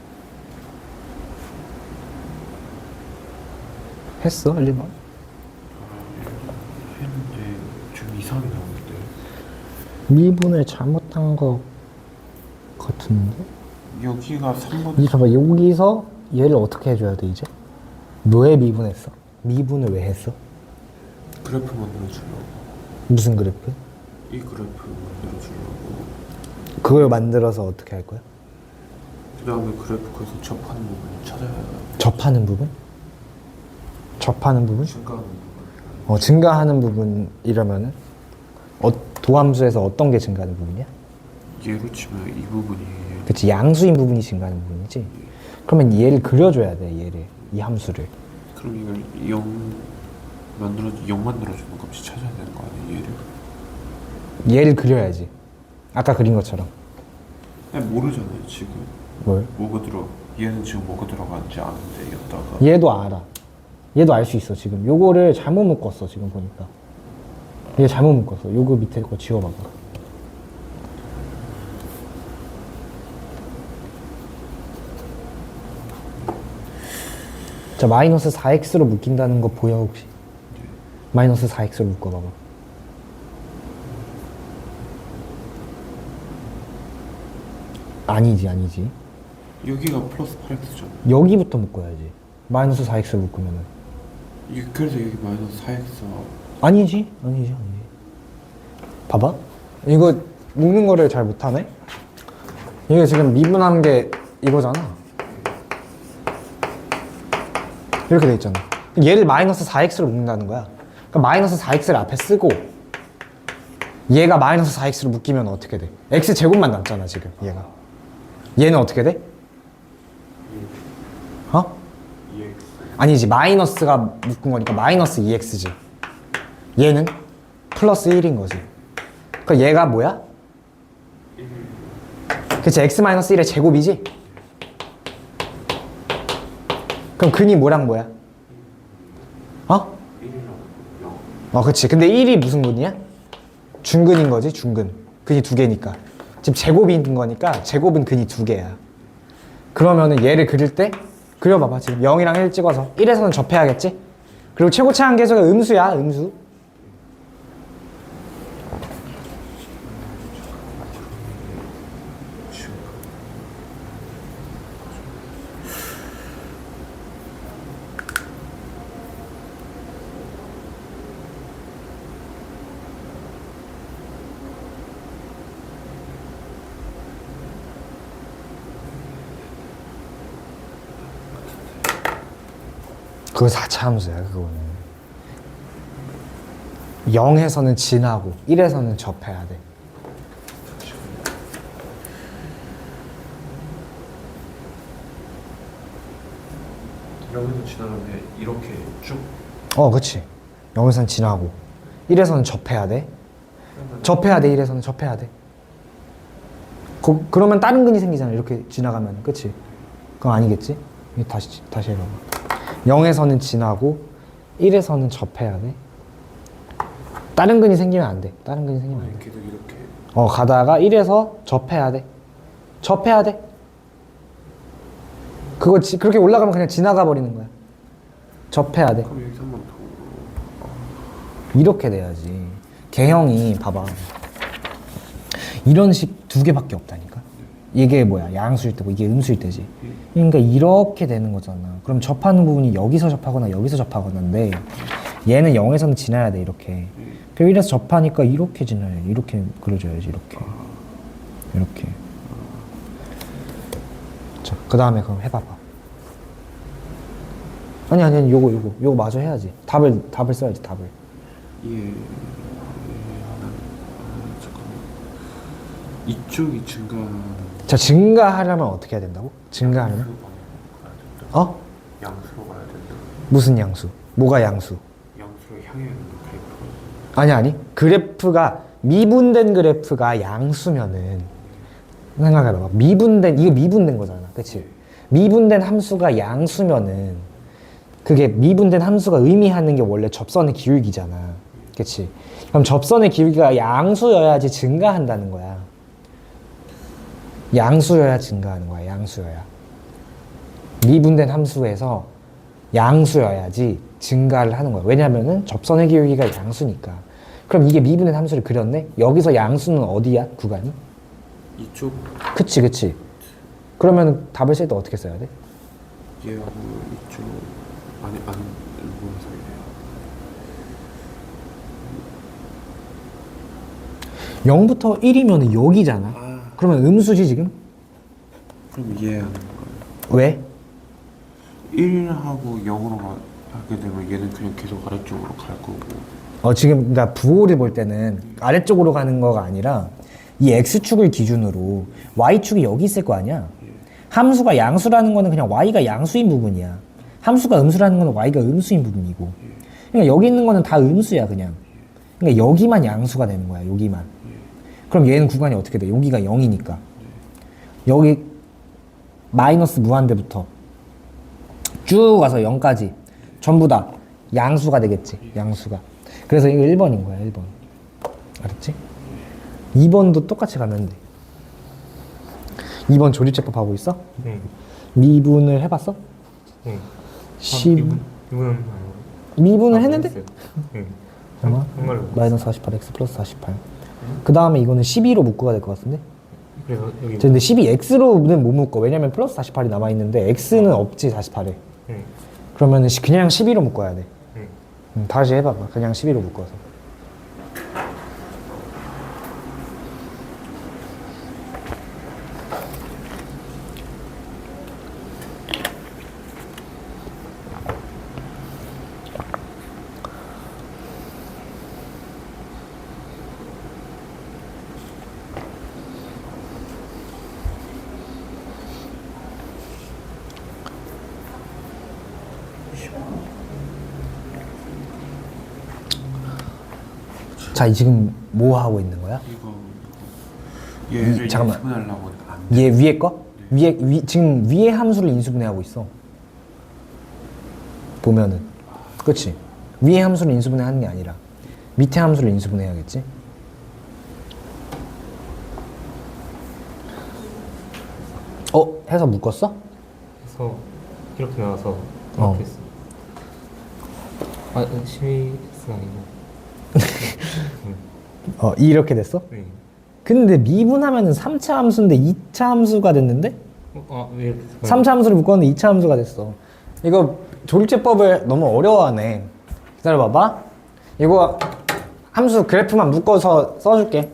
했어, 1번? 했는데 좀 이상하게 나오는데. 미분을 잘못한 거 같은데? 여기가 3번. 이제 봐봐, 여기서 얘를 어떻게 해줘야 돼, 이제? 왜 미분했어? 미분을 왜 했어? 그래프 만들어주려고. 무슨 그래프? 이 그래프 만들어주려고. 그걸 만들어서 어떻게 할 거야? 그 다음에 그래프에서 접하는 부분을 찾아야 돼. 접하는 부분? 접하는 부분? 증가하는 부분. 증가하는 부분이라면은 도함수에서 어떤 게 증가하는 부분이야? 얘로 치면 이 부분이. 그치, 양수인 부분이 증가하는 부분이지. 그러면 얘를 그려줘야 돼, 얘를, 이 함수를. 그럼 이걸 0 만들어주는 값이 찾아야 되는 거 아니야, 얘를? 얘를 그려야지. 아까 그린 것처럼. 아니, 모르잖아요, 지금. 뭘? 얘는 지금 뭐가 들어가는지 아는데, 여기다가. 얘도 알아. 얘도 알 수 있어, 지금. 요거를 잘못 묶었어, 지금 보니까. 얘 잘못 묶었어. 요거 밑에 거 지워봐봐. 자, 마이너스 4x로 묶인다는 거 보여, 혹시? 마이너스 4x로 묶어봐봐. 아니지. 여기가 플러스 8x잖아. 여기부터 묶어야지. 마이너스 4x를 묶으면은. 그래서 여기 마이너스 4x. 아니지. 봐봐. 이거 묶는 거를 잘 못하네? 이게 지금 미분한 게 이거잖아. 이렇게 돼 있잖아. 얘를 마이너스 4x로 묶는다는 거야. 그러니까 마이너스 4x를 앞에 쓰고 얘가 마이너스 4x로 묶이면 어떻게 돼? x제곱만 남잖아, 지금 얘가. 얘는 어떻게 돼? 어? 2x. 아니지, 마이너스가 묶은 거니까 마이너스 2x지. 얘는 플러스 1인 거지. 그러니까 얘가 뭐야? 그치, x 마이너스 1의 제곱이지? 그럼 근이 뭐랑 뭐야? 그치. 근데 1이 무슨 근이야? 중근인 거지, 중근. 근이 2개니까. 지금 제곱이 있는 거니까 제곱은 근이 2개야. 그러면은 얘를 그릴 때 그려봐봐. 지금 0이랑 1 찍어서 1에서는 접해야겠지? 그리고 최고차항 계수가 음수야, 음수. 그거 4차 함수야, 그거는. 0에서는 진하고 1에서는 접해야 돼. 여기서 지나가면 이렇게 쭉. 그치. 0에서는 진하고 1에서는 접해야 돼. 접해야 돼, 1에서는 접해야 돼. 그러면 다른 근이 생기잖아, 이렇게 지나가면. 그치? 그건 아니겠지? 다시 해봐봐. 0에서는 진하고 1에서는 접해야 돼. 다른 근이 생기면 안 돼. 다른 근이 생기면 안 돼. 계속 이렇게. 가다가 1에서 접해야 돼. 접해야 돼. 그렇게 올라가면 그냥 지나가 버리는 거야. 접해야 돼. 그럼 여기서 한 번 더. 이렇게 돼야지. 개형이 봐봐. 이런 식 2개밖에 없다니까. 이게 뭐야? 양수일 때고 이게 음수일 때지. 그러니까 이렇게 되는 거잖아. 그럼 접하는 부분이 여기서 접하거나 여기서 접하거나인데 얘는 0에서는 지나야 돼, 이렇게. 그럼 1에서 접하니까 이렇게 지나야 돼. 이렇게 그려줘야지, 이렇게. 이렇게. 자, 그 다음에 그럼 해봐봐. 아니, 요거 마저 해야지. 답을 써야지, 답을. 잠깐만. 이쪽이 자, 증가하려면 어떻게 해야 된다고? 증가하려면? 양수로 가야 된다. 무슨 양수? 뭐가 양수? 양수로 향해 있는 그래프가. 아니. 그래프가, 미분된 그래프가 양수면은, 생각해봐봐. 이거 미분된 거잖아. 그치? 미분된 함수가 양수면은, 그게 미분된 함수가 의미하는 게 원래 접선의 기울기잖아. 그치? 그럼 접선의 기울기가 양수여야지 증가한다는 거야. 양수여야 증가하는 거야. 양수여야. 미분된 함수에서 양수여야지 증가를 하는 거야. 왜냐면은 접선의 기울기가 양수니까. 그럼 이게 미분된 함수를 그렸네? 여기서 양수는 어디야? 구간이? 이쪽 그치 그치. 그러면 답을 쓸 때 어떻게 써야 돼? 얘하고 이쪽 아니 뭔 소리야? 0부터 1이면 여기잖아. 그러면 음수지 지금? 그럼 이해하는 거예요. 왜? 1하고 0으로 하게 되면 얘는 그냥 계속 아래쪽으로 갈 거고. 지금 그러니까 부호를 볼 때는 아래쪽으로 가는 거가 아니라 이 x축을 기준으로 y축이 여기 있을 거 아니야. 함수가 양수라는 거는 그냥 y가 양수인 부분이야. 함수가 음수라는 거는 y가 음수인 부분이고. 그러니까 여기 있는 거는 다 음수야 그냥. 그러니까 여기만 양수가 되는 거야. 여기만. 그럼 얘는 구간이 어떻게 돼? 여기가 0이니까. 여기 마이너스 무한대부터 쭉 와서 0까지 전부 다 양수가 되겠지. 양수가. 그래서 이거 1번인 거야. 1번. 알았지? 2번도 똑같이 가면 돼. 2번 조립제법 하고 있어? 네. 미분을 해봤어? 네. 10 이분은 아니고. 미분을 했는데? 네. 얼마? 정말로. 마이너스 48x 플러스 48. 그 다음에 이거는 12로 묶어가 될 것 같은데? 그래서 여기. 근데 12x로는 못 묶어. 왜냐면 플러스 48이 남아있는데 x는 없지 48에. 네. 그러면 그냥 12로 묶어야 돼. 네. 다시 해봐봐. 그냥 12로 묶어서. 자, 지금 뭐 하고 있는 거야? 얘를 잠깐만. 인수분해하려고 안 돼. 얘 위에 거? 지금 위에 함수를 인수분해하고 있어. 보면은. 그치? 위에 함수를 인수분해하는 게 아니라 밑에 함수를 인수분해해야겠지? 해서 묶었어? 그래서 이렇게 나와서 어. 이렇게 했어. 12X가 아니고. 이렇게 됐어? 네. 근데 미분하면은 3차 함수인데 2차 함수가 됐는데? 왜 이렇게? 3차 함수를 묶었는데 2차 함수가 됐어. 이거 조립제법을 너무 어려워하네. 기다려봐봐. 이거 함수 그래프만 묶어서 써줄게.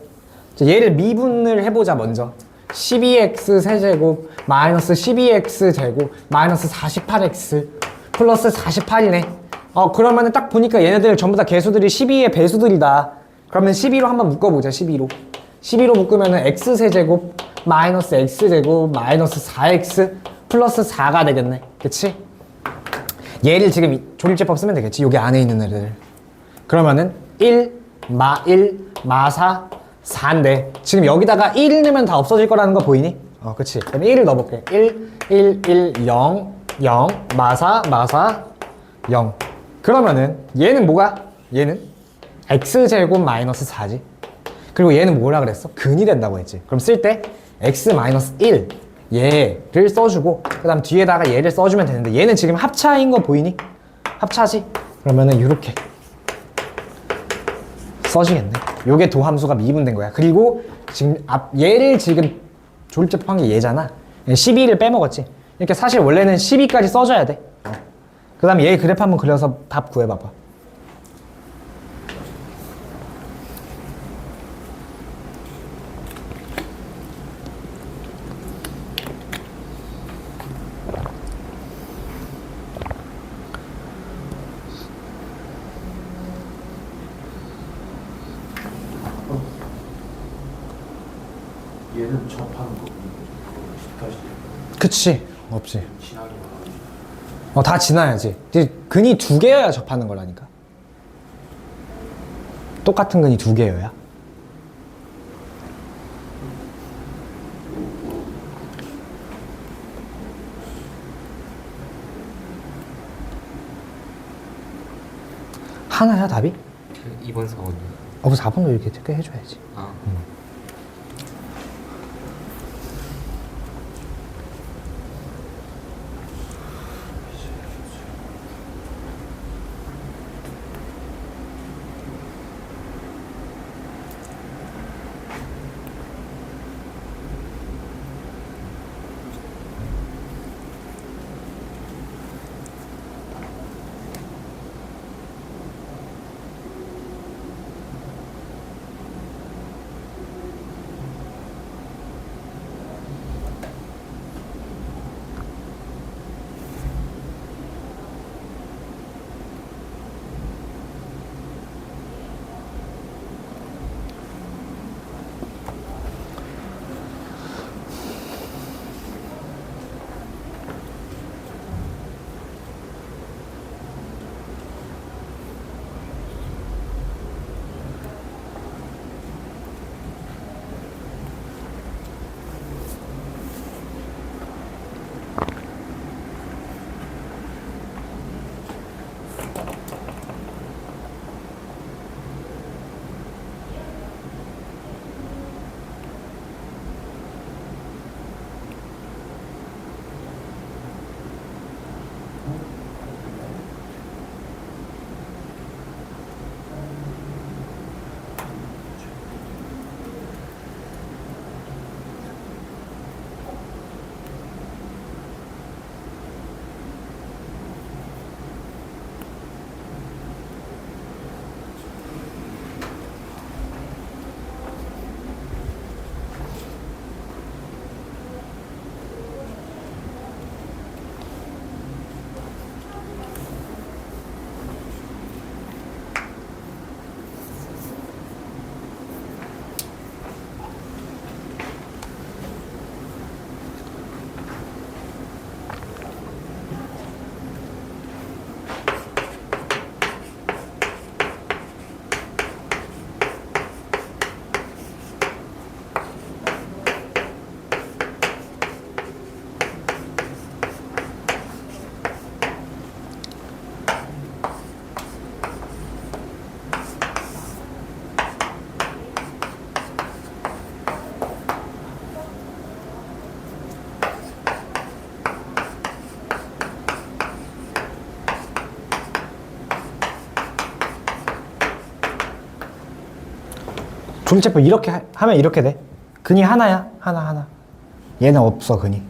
자, 얘를 미분을 해보자 먼저. 12x 세제곱 마이너스 12x 제곱 마이너스 48x 플러스 48이네. 그러면은 딱 보니까 얘네들 전부 다 개수들이 12의 배수들이다. 그러면 12로 한번 묶어보자. 12로 묶으면은 x 세제곱 마이너스 x 제곱 마이너스 4x 플러스 4가 되겠네. 그치? 얘를 지금 조립제법 쓰면 되겠지. 여기 안에 있는 애들. 그러면은 1, 마 4, 4인데 지금 여기다가 1 넣으면 다 없어질 거라는 거 보이니? 그치. 그럼 1을 넣어볼게. 1, 0, 0, 마 4, 0. 그러면은 얘는 뭐가? 얘는 x제곱 마이너스 4지. 그리고 얘는 뭐라 그랬어? 근이 된다고 했지. 그럼 쓸 때 x 마이너스 1 얘를 써주고 그 다음 뒤에다가 얘를 써주면 되는데 얘는 지금 합차인 거 보이니? 합차지? 그러면은 이렇게 써지겠네. 요게 도함수가 미분된 거야. 그리고 지금 얘를 지금 조립제법 한 게 얘잖아. 12를 빼먹었지. 이렇게 사실 원래는 12까지 써줘야 돼. 그 다음에 얘 그래프 한번 그려서 답 구해봐봐. 얘는 접하는 거. 다시 그치. 없지. 지나기만 하지. 다 지나야지. 이제 근이 2개여야 접하는 거라니까. 똑같은 근이 2개여야. 하나야 답이? 2번, 4번이요. 4번도 이렇게 체크해줘야지. 조리체법 이렇게 하면 이렇게 돼. 근이 하나야. 하나. 얘는 없어, 근이.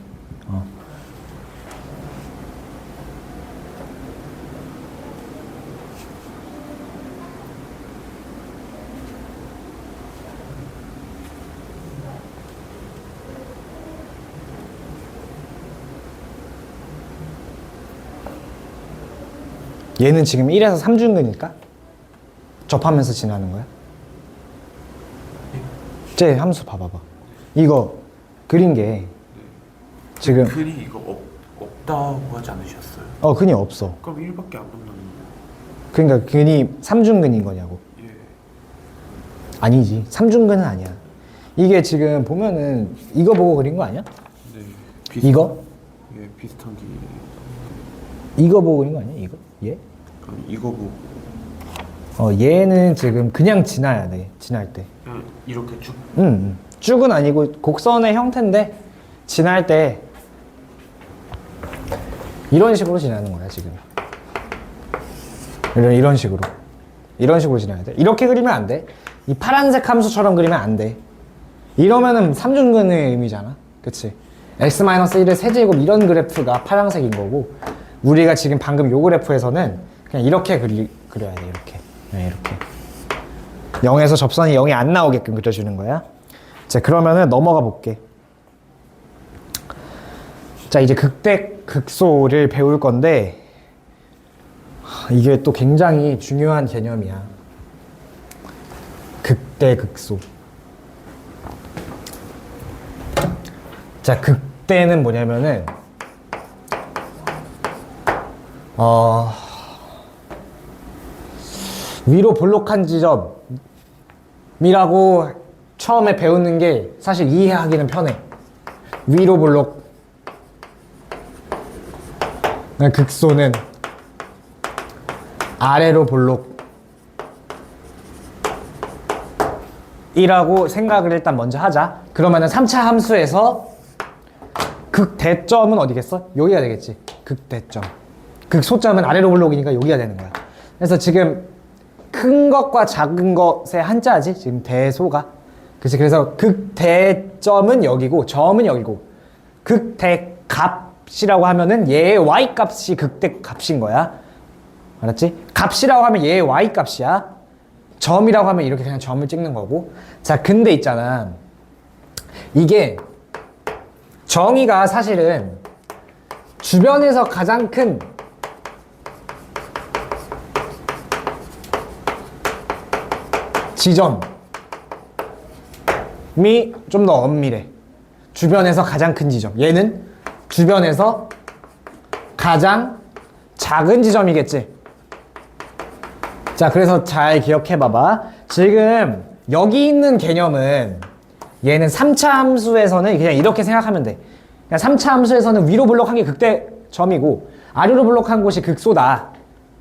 얘는 지금 1에서 3중근일까? 접하면서 지나는 거야? 쟤 함수 봐봐봐. 이거 그린 게 지금 글이 이거 없다고 하지 않으셨어요? 근이 없어. 그럼 1밖에 안 붙는 그러니까 근이 3중근인 거냐고. 예. 아니지. 3중근은 아니야. 이게 지금 보면은 이거 보고 그린 거 아니야? 네. 이거? 예, 비슷한 게 이거 보고 그린 거 아니야? 이거? 얘? 아니, 이거 보고 얘는 지금 그냥 지나야 돼. 지날 때. 그냥 이렇게 쭉 쭉은 아니고 곡선의 형태인데 지날 때 이런 식으로 지나는 거야 지금. 이런 식으로 지나야 돼. 이렇게 그리면 안 돼. 이 파란색 함수처럼 그리면 안 돼. 이러면은 3중근의 의미잖아. 그치? x-1의 세제곱 이런 그래프가 파란색인 거고, 우리가 지금 방금 요 그래프에서는 그냥 이렇게 그려야 돼. 이렇게. 네, 이렇게 0에서 접선이 0이 안 나오게끔 그려주는 거야. 자, 그러면은 넘어가 볼게. 자, 이제 극대 극소를 배울 건데 이게 또 굉장히 중요한 개념이야. 극대 극소. 자, 극대는 뭐냐면은 위로 볼록한 지점이라고 처음에 배우는 게 사실 이해하기는 편해. 위로 볼록 극소는 아래로 볼록 이라고 생각을 일단 먼저 하자. 그러면은 3차 함수에서 극대점은 어디겠어? 여기가 되겠지. 극대점. 극소점은 아래로 볼록이니까 여기가 되는 거야. 그래서 지금 큰 것과 작은 것의 한자지. 지금 대소가. 그치? 그래서 극대점은 여기고 점은 여기고, 극대값이라고 하면은 얘의 y 값이 극대값인 거야. 알았지? 값이라고 하면 얘의 y 값이야. 점이라고 하면 이렇게 그냥 점을 찍는 거고. 자, 근데 있잖아, 이게 정의가 사실은 주변에서 가장 큰 지점이 좀 더 엄밀해. 주변에서 가장 큰 지점. 얘는 주변에서 가장 작은 지점이겠지. 자, 그래서 잘 기억해 봐봐. 지금 여기 있는 개념은 얘는 3차 함수에서는 그냥 이렇게 생각하면 돼. 그냥 3차 함수에서는 위로 볼록한 게 극대점이고 아래로 볼록한 곳이 극소다.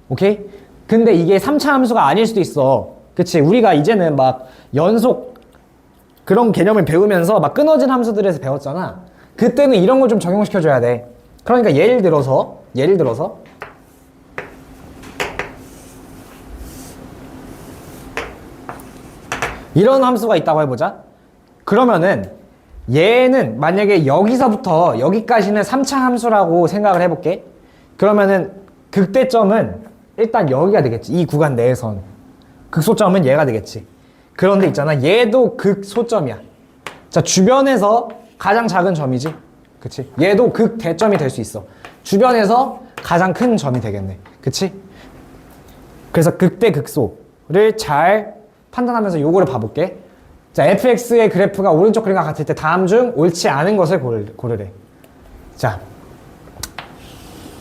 오케이? 근데 이게 3차 함수가 아닐 수도 있어. 그치? 우리가 이제는 막 연속 그런 개념을 배우면서 막 끊어진 함수들에서 배웠잖아. 그때는 이런 걸 좀 적용시켜줘야 돼. 그러니까 예를 들어서 이런 함수가 있다고 해보자. 그러면은 얘는 만약에 여기서부터 여기까지는 3차 함수라고 생각을 해볼게. 그러면은 극대점은 일단 여기가 되겠지. 이 구간 내에선. 극소점은 얘가 되겠지. 그런데 있잖아, 얘도 극소점이야. 자, 주변에서 가장 작은 점이지. 그치? 얘도 극대점이 될 수 있어. 주변에서 가장 큰 점이 되겠네. 그치? 그래서 극대 극소를 잘 판단하면서 요거를 봐볼게. 자, fx의 그래프가 오른쪽 그림과 같을 때 다음 중 옳지 않은 것을 고르래. 자,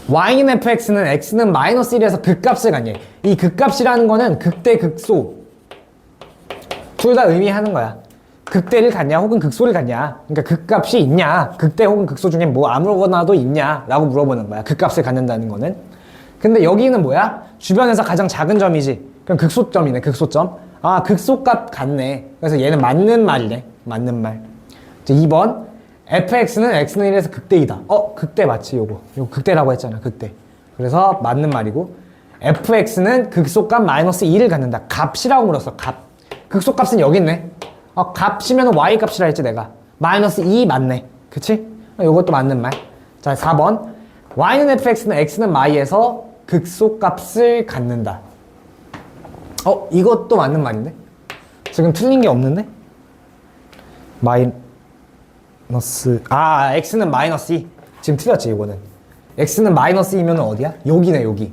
y는 fx는 x는 -1에서 극값을 갖냐. 이 극값이라는 거는 극대 극소 둘 다 의미하는 거야. 극대를 갖냐 혹은 극소를 갖냐. 그러니까 극값이 있냐, 극대 혹은 극소 중에 뭐 아무거나도 있냐 라고 물어보는 거야. 극값을 갖는다는 거는. 근데 여기는 뭐야? 주변에서 가장 작은 점이지. 그럼 극소점이네. 극소점. 아, 극소값 같네. 그래서 얘는 맞는 말이네. 맞는 말. 이제 2번 fx는 x는 1에서 극대이다. 극대 맞지? 요거 극대라고 했잖아. 극대. 그래서 맞는 말이고, fx는 극소값 -2를 갖는다. 값이라고 물었어. 값. 극소값은 여기 있네. 값이면 y 값이라 했지 내가. 마이너스 2 맞네. 그치? 요것도 맞는 말. 자, 4번. y는 fx는 x는 y에서 극소값을 갖는다. 이것도 맞는 말인데? 지금 틀린 게 없는데? x는 마이너스 2. 지금 틀렸지, 이거는. x는 마이너스 2면 어디야? 여기네, 여기.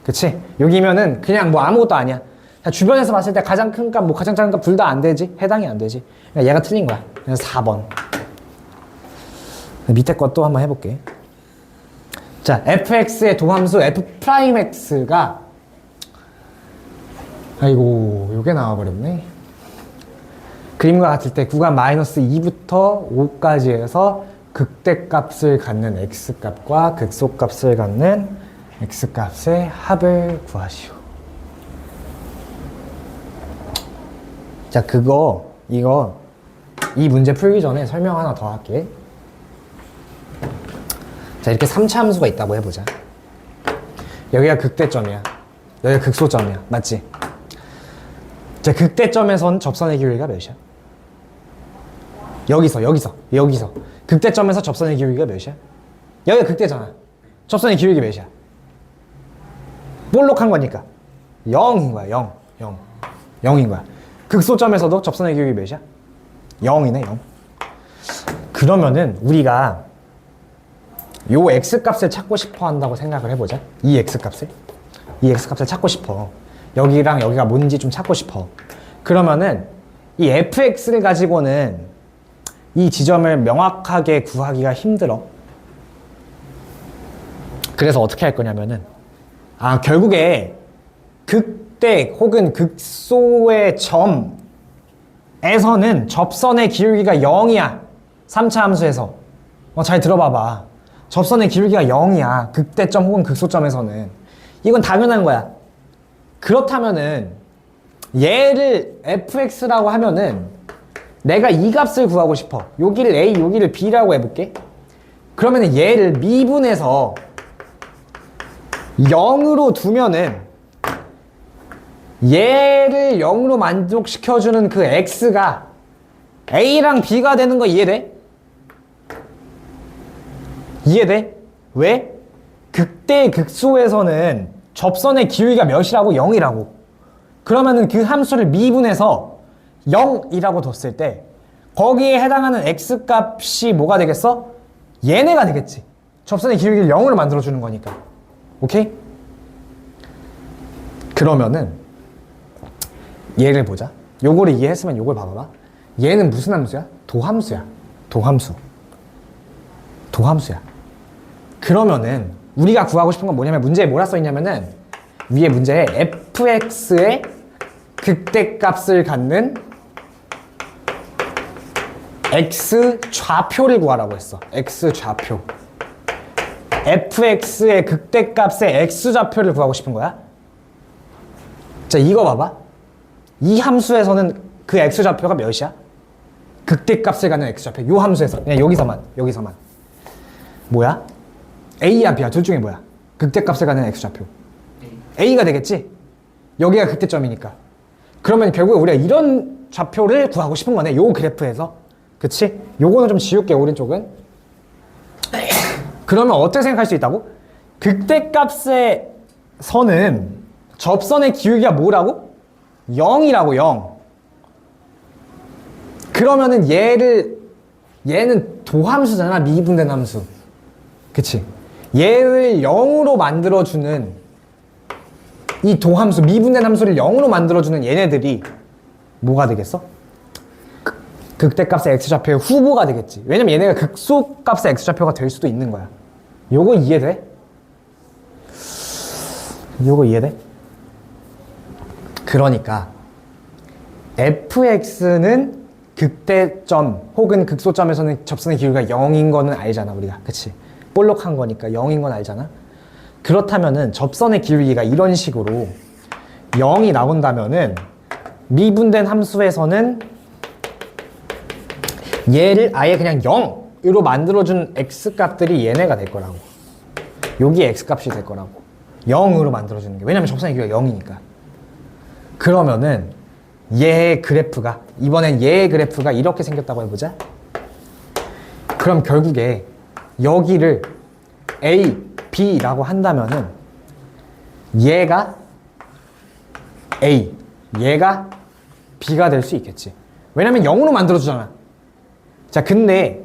그치? 여기면은 그냥 뭐 아무것도 아니야. 주변에서 봤을 때 가장 큰 값, 뭐 가장 작은 값 둘 다 안 되지? 해당이 안 되지. 그러니까 얘가 틀린 거야. 그래서 4번. 밑에 것도 한번 해볼게. 자, fx의 도함수 f'x가 아이고, 요게 나와버렸네. 그림과 같을 때 구간 마이너스 2부터 5까지 해서 극대값을 갖는 x값과 극소값을 갖는 x값의 합을 구하시오. 자, 이 문제 풀기 전에 설명 하나 더 할게. 자, 이렇게 3차 함수가 있다고 해보자. 여기가 극대점이야. 여기가 극소점이야. 맞지? 자, 극대점에선 접선의 기울기가 몇이야? 여기서. 극대점에서 접선의 기울기가 몇이야? 여기가 극대잖아. 접선의 기울기 몇이야? 볼록한 거니까 0인 거야. 0인 거야. 극소점에서도 접선의 기울기 몇이야? 0이네. 0. 그러면은 우리가 요 x값을 찾고 싶어 한다고 생각을 해보자. 이 x값을 찾고 싶어. 여기랑 여기가 뭔지 좀 찾고 싶어. 그러면은 이 fx를 가지고는 이 지점을 명확하게 구하기가 힘들어. 그래서 어떻게 할 거냐면은 결국에 극대 혹은 극소의 점에서는 접선의 기울기가 0이야. 3차 함수에서. 잘 들어봐봐. 접선의 기울기가 0이야. 극대점 혹은 극소점에서는. 이건 당연한 거야. 그렇다면은 얘를 fx라고 하면은 내가 이 값을 구하고 싶어. 여기를 a, 여기를 b라고 해볼게. 그러면은 얘를 미분해서 0으로 두면은 얘를 0으로 만족시켜주는 그 x가 a랑 b가 되는 거 이해돼? 이해돼? 왜? 극대 극소에서는 접선의 기울기가 몇이라고? 0이라고. 그러면은 그 함수를 미분해서 0이라고 뒀을 때 거기에 해당하는 x값이 뭐가 되겠어? 얘네가 되겠지. 접선의 기울기를 0으로 만들어주는 거니까. 오케이? 그러면은 얘를 보자. 요거를 이해했으면 요걸 봐봐봐. 얘는 무슨 함수야? 도함수야. 도함수야. 그러면은 우리가 구하고 싶은 건 뭐냐면 문제에 뭐라 써있냐면은 위에 문제에 fx의 극대값을 갖는 x좌표를 구하라고 했어. x좌표. fx의 극대값의 x좌표를 구하고 싶은 거야. 자, 이거 봐봐. 이 함수에서는 그 x좌표가 몇이야? 극대값을 갖는 x좌표. 요 함수에서. 그냥 여기서만. 뭐야? a야 b야. 둘 중에 뭐야? 극대값을 갖는 x좌표. a가 되겠지? 여기가 극대점이니까. 그러면 결국에 우리가 이런 좌표를 구하고 싶은 거네. 요 그래프에서. 그치? 요거는 좀 지울게, 오른쪽은. 그러면 어떻게 생각할 수 있다고? 극대값의 선은 접선의 기울기가 뭐라고? 0이라고, 0. 그러면은 얘는 도함수잖아, 미분된 함수. 그치? 얘를 0으로 만들어주는 이 도함수, 미분된 함수를 0으로 만들어주는 얘네들이 뭐가 되겠어? 극대값의 x좌표의 후보가 되겠지. 왜냐면 얘네가 극소값의 x좌표가 될 수도 있는 거야. 요거 이해돼? 그러니까 fx는 극대점 혹은 극소점에서는 접선의 기울기가 0인 거는 알잖아, 우리가. 그치? 볼록한 거니까 0인 건 알잖아. 그렇다면은 접선의 기울기가 이런 식으로 0이 나온다면은 미분된 함수에서는 얘를 아예 그냥 0으로 만들어준 x값들이 얘네가 될 거라고. 여기 x값이 될 거라고. 0으로 만들어주는 게. 왜냐면 접선의 기울기가 0이니까. 그러면은 얘의 그래프가 이번엔 얘의 그래프가 이렇게 생겼다고 해보자. 그럼 결국에 여기를 A, B라고 한다면은 얘가 A, 얘가 B가 될 수 있겠지. 왜냐면 0으로 만들어주잖아. 자, 근데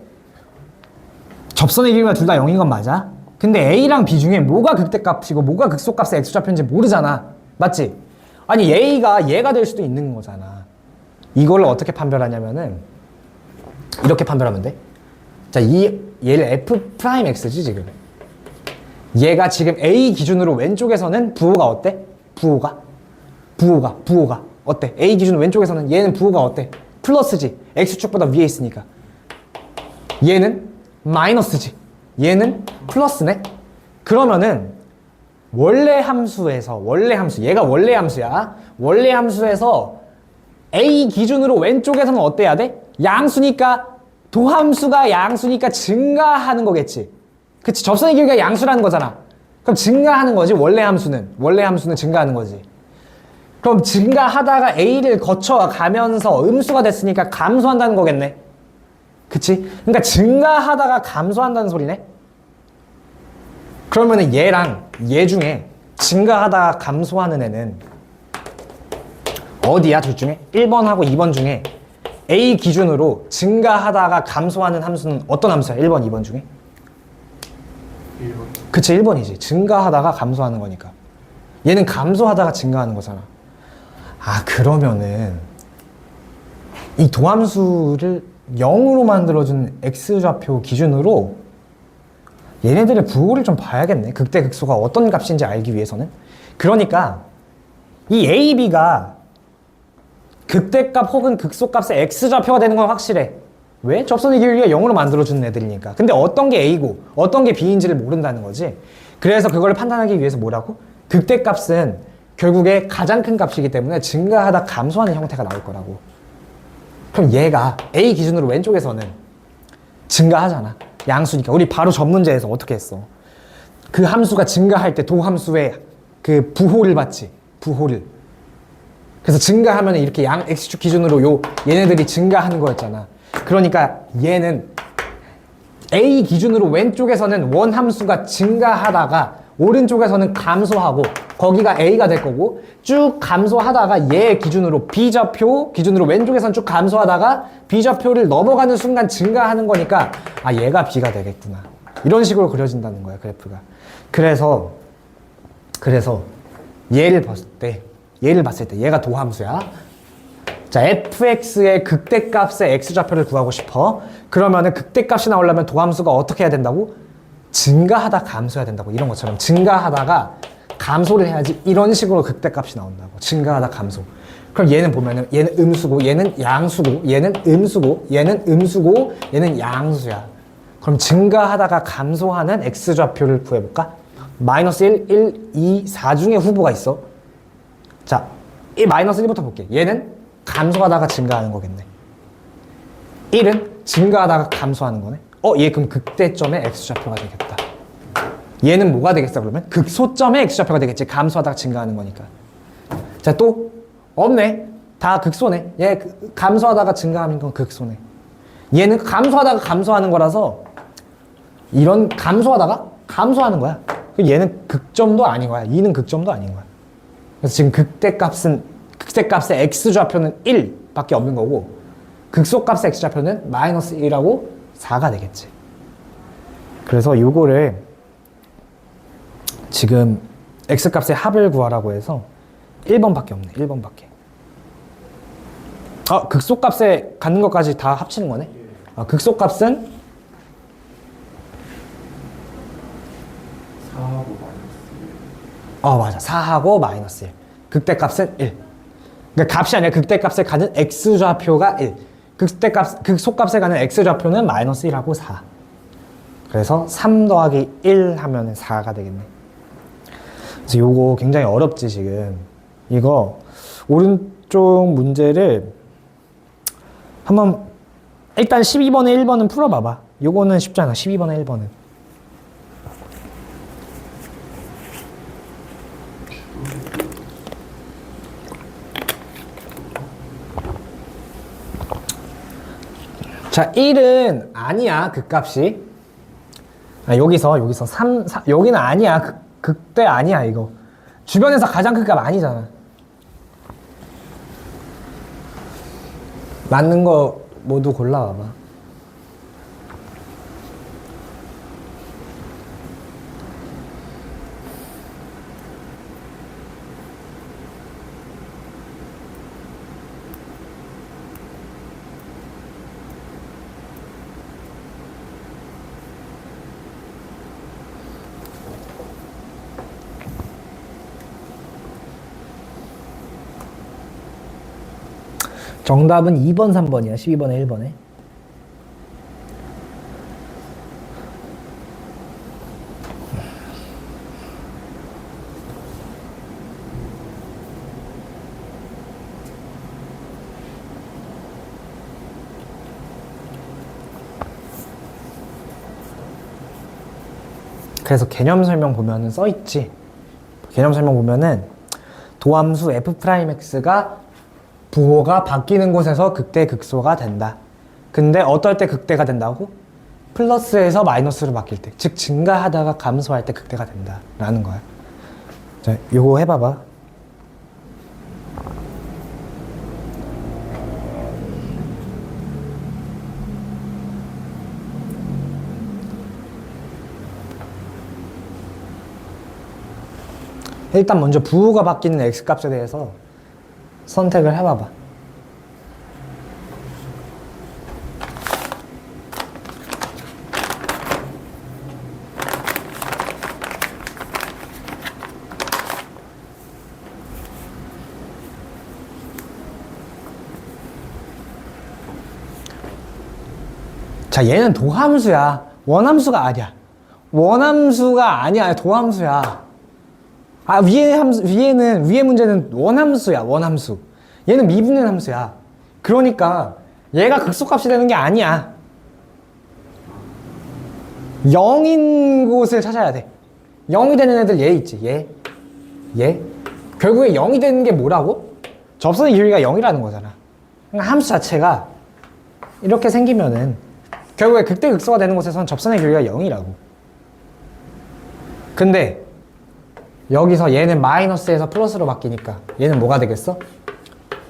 접선의 길이가 둘 다 0인 건 맞아. 근데 A랑 B 중에 뭐가 극대값이고 뭐가 극소값의 x좌표인지 모르잖아. 맞지? 아니 A가 얘가 될 수도 있는 거잖아. 이걸 어떻게 판별하냐면은 이렇게 판별하면 돼. 자, 얘를 F'X지 지금. 얘가 지금 A 기준으로 왼쪽에서는 부호가 어때? 부호가 어때? A 기준 왼쪽에서는 얘는 부호가 어때? 플러스지. X축보다 위에 있으니까. 얘는 마이너스지. 얘는 플러스네. 그러면은 원래 함수에서 얘가 원래 함수야. 원래 함수에서 A 기준으로 왼쪽에서는 어때야 돼? 양수니까 도함수가 양수니까 증가하는 거겠지. 그치? 접선의 길이가 양수라는 거잖아. 그럼 증가하는 거지. 원래 함수는 증가하는 거지. 그럼 증가하다가 A를 거쳐가면서 음수가 됐으니까 감소한다는 거겠네. 그치? 그러니까 증가하다가 감소한다는 소리네. 그러면은 얘랑 얘 중에 증가하다가 감소하는 애는 어디야? 둘 중에? 1번하고 2번 중에 A 기준으로 증가하다가 감소하는 함수는 어떤 함수야? 1번, 2번 중에? 1번. 그치, 1번이지. 증가하다가 감소하는 거니까. 얘는 감소하다가 증가하는 거잖아. 아, 그러면은 이 도함수를 0으로 만들어준 x좌표 기준으로 얘네들의 부호를 좀 봐야겠네. 극대 극소가 어떤 값인지 알기 위해서는. 그러니까 이 a, b가 극대값 혹은 극소값의 x좌표가 되는 건 확실해. 왜? 접선의 길이가 0으로 만들어주는 애들이니까. 근데 어떤 게 a고 어떤 게 b인지를 모른다는 거지. 그래서 그걸 판단하기 위해서 뭐라고? 극대값은 결국에 가장 큰 값이기 때문에 증가하다 감소하는 형태가 나올 거라고. 그럼 얘가 A 기준으로 왼쪽에서는 증가하잖아. 양수니까. 우리 바로 전 문제에서 어떻게 했어? 그 함수가 증가할 때 도함수의 그 부호를 받지. 부호를. 그래서 증가하면 이렇게 양 x축 기준으로 얘네들이 증가하는 거였잖아. 그러니까 얘는 A 기준으로 왼쪽에서는 원 함수가 증가하다가 오른쪽에서는 감소하고 거기가 A가 될 거고 쭉 감소하다가 얘 기준으로 B좌표 기준으로 왼쪽에서는 쭉 감소하다가 B좌표를 넘어가는 순간 증가하는 거니까 아 얘가 B가 되겠구나. 이런 식으로 그려진다는 거야 그래프가. 그래서 얘를 봤을 때 얘가 도함수야. 자, fx의 극대값의 x좌표를 구하고 싶어. 그러면은 극대값이 나오려면 도함수가 어떻게 해야 된다고? 증가하다 감소해야 된다고. 이런 것처럼 증가하다가 감소를 해야지 이런 식으로 극대값이 나온다고. 증가하다 감소. 그럼 얘는 보면은 얘는 음수고 얘는 양수고 얘는 음수고 얘는 음수고 얘는 양수야. 그럼 증가하다가 감소하는 x좌표를 구해볼까? 마이너스 1, 1, 2, 4 중에 후보가 있어. 자, 이 마이너스 1부터 볼게. 얘는 감소하다가 증가하는 거겠네. 1은 증가하다가 감소하는 거네. 얘 그럼 극대점의 x좌표가 되겠다. 얘는 뭐가 되겠어 그러면? 극소점의 x좌표가 되겠지. 감소하다가 증가하는 거니까. 자, 또 없네. 다 극소네. 얘 감소하다가 증가하는 건 극소네. 얘는 감소하다가 감소하는 거라서 이런 감소하다가 감소하는 거야. 얘는 극점도 아닌 거야. 2는 극점도 아닌 거야. 그래서 지금 극대값의 x좌표는 1밖에 없는 거고 극소값의 x좌표는 마이너스 1하고 4가 되겠지. 그래서 요거를 지금 x값의 합을 구하라고 해서 1번밖에 없네. 1번밖에. 극소값에 갖는 것까지 다 합치는 거네. 극소값은 4하고 마이너스 1. 맞아. 4하고 마이너스 1. 극대값은 1. 그러니까 값이 아니라 극대값에 가는 x좌표가 1. 극소값에 가는 x좌표는 마이너스 1하고 4. 그래서 3 더하기 1 하면 4가 되겠네. 그래서 요거 굉장히 어렵지 지금. 이거 오른쪽 문제를 한번 일단 12번에 1번은 풀어봐봐. 요거는 쉽잖아. 12번에 1번은. 자, 1은 아니야, 극값이. 아, 여기서 3, 여기는 아니야. 극대 아니야, 이거. 주변에서 가장 큰 값 아니잖아. 맞는 거 모두 골라와봐. 정답은 2번, 3번이야. 12번에 1번에. 그래서 개념 설명 보면은 써있지. 개념 설명 보면은 도함수 f'x가 부호가 바뀌는 곳에서 극대 극소가 된다. 근데 어떨 때 극대가 된다고? 플러스에서 마이너스로 바뀔 때. 즉 증가하다가 감소할 때 극대가 된다. 라는 거야. 자, 요거 해봐봐. 일단 먼저 부호가 바뀌는 x값에 대해서 선택을 해봐봐. 자, 얘는 도함수야. 원함수가 아니야. 원함수가 아니야. 도함수야. 아, 위에 문제는 원함수야, 원함수. 얘는 미분의 함수야. 그러니까 얘가 극소값이 되는 게 아니야. 0인 곳을 찾아야 돼. 0이 되는 애들 얘 있지, 얘. 결국에 0이 되는 게 뭐라고? 접선의 길이가 0이라는 거잖아. 그러니까 함수 자체가 이렇게 생기면은 결국에 극대 극소가 되는 곳에서는 접선의 길이가 0이라고. 근데 여기서 얘는 마이너스에서 플러스로 바뀌니까 얘는 뭐가 되겠어?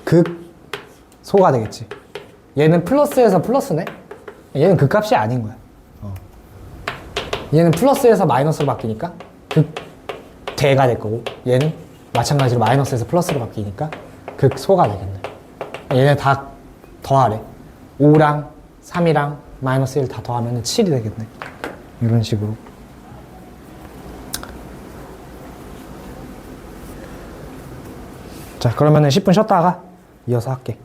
극소가 되겠지. 얘는 플러스에서 플러스네? 얘는 극값이 아닌 거야. 얘는 플러스에서 마이너스로 바뀌니까 극대가 될 거고, 얘는 마찬가지로 마이너스에서 플러스로 바뀌니까 극소가 되겠네. 얘네 다 더하래. 5랑 3이랑 마이너스 1 다 더하면 7이 되겠네. 이런 식으로. 자, 그러면은 10분 쉬었다가 이어서 할게.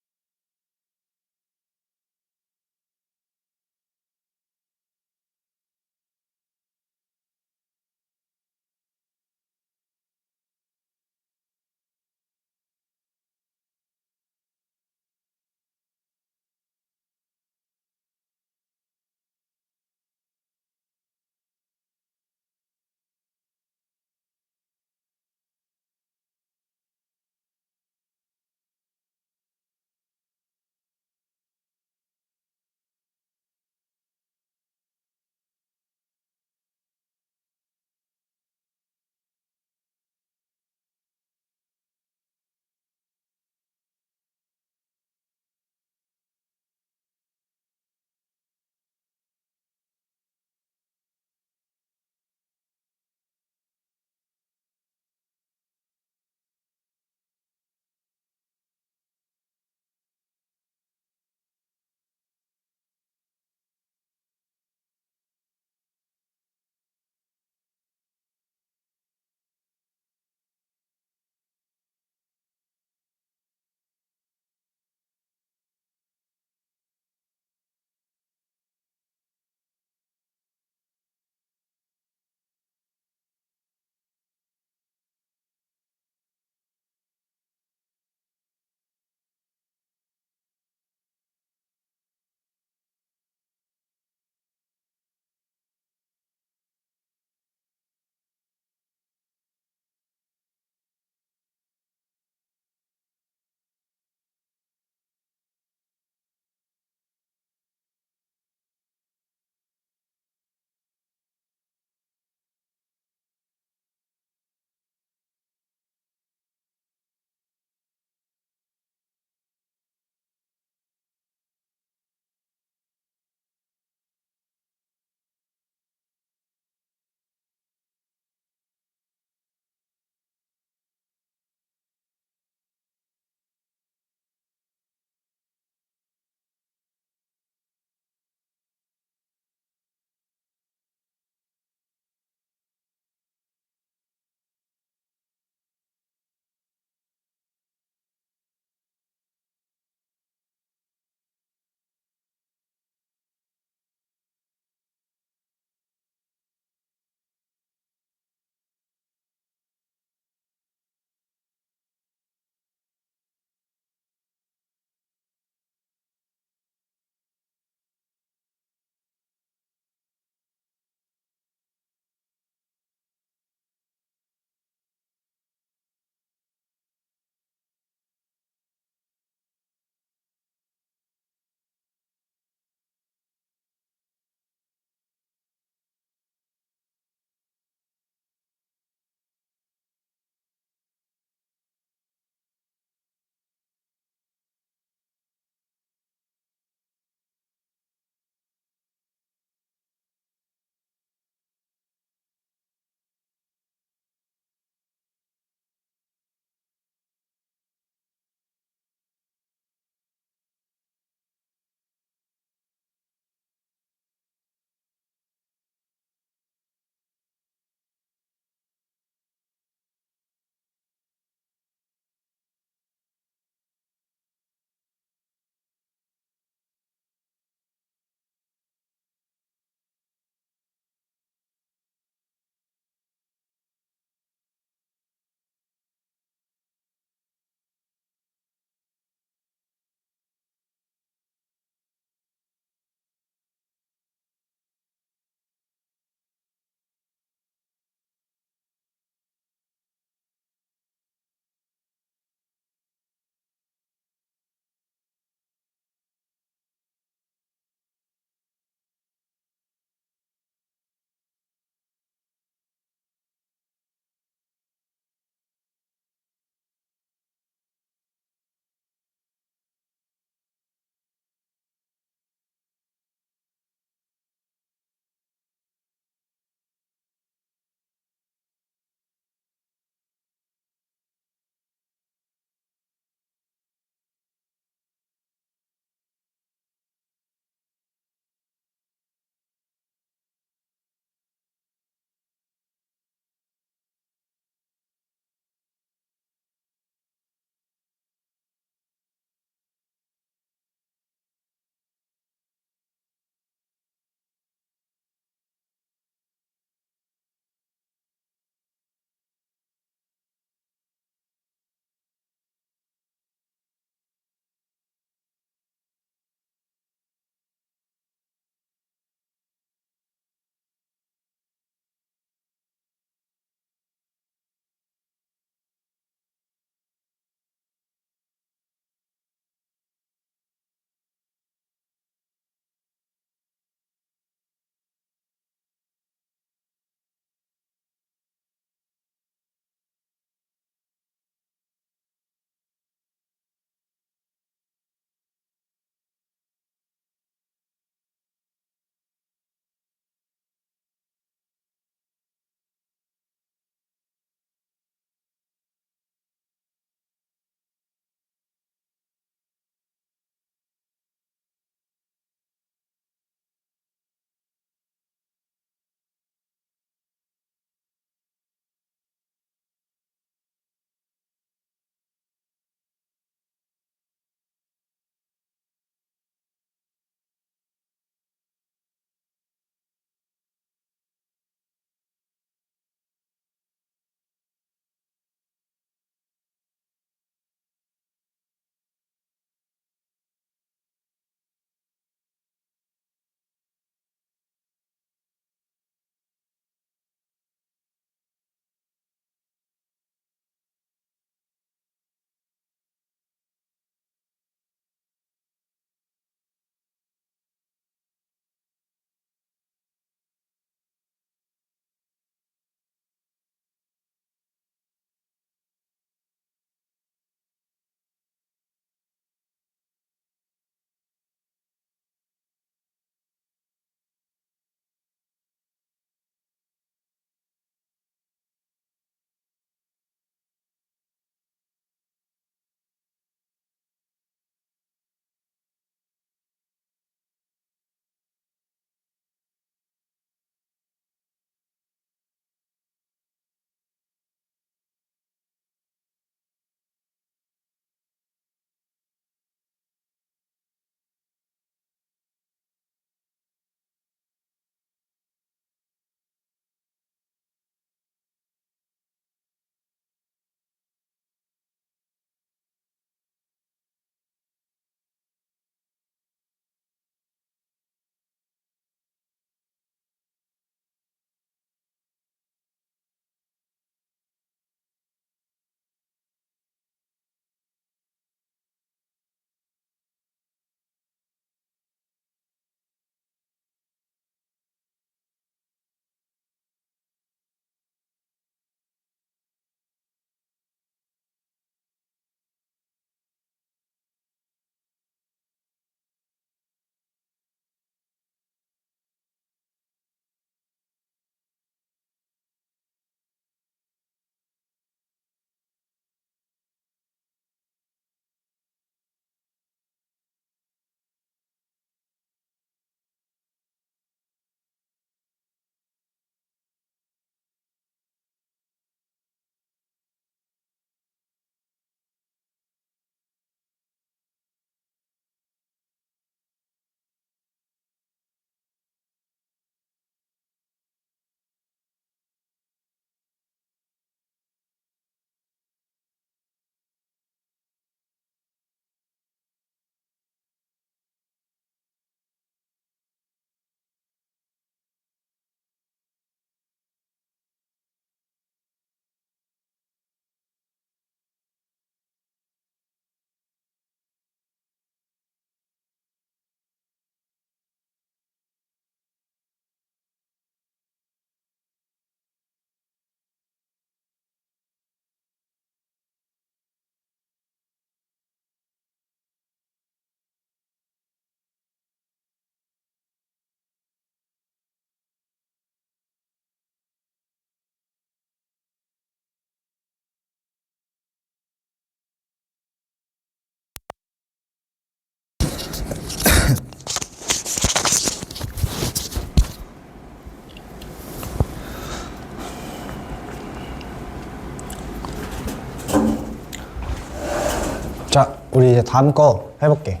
우리 이제 다음 거 해볼게.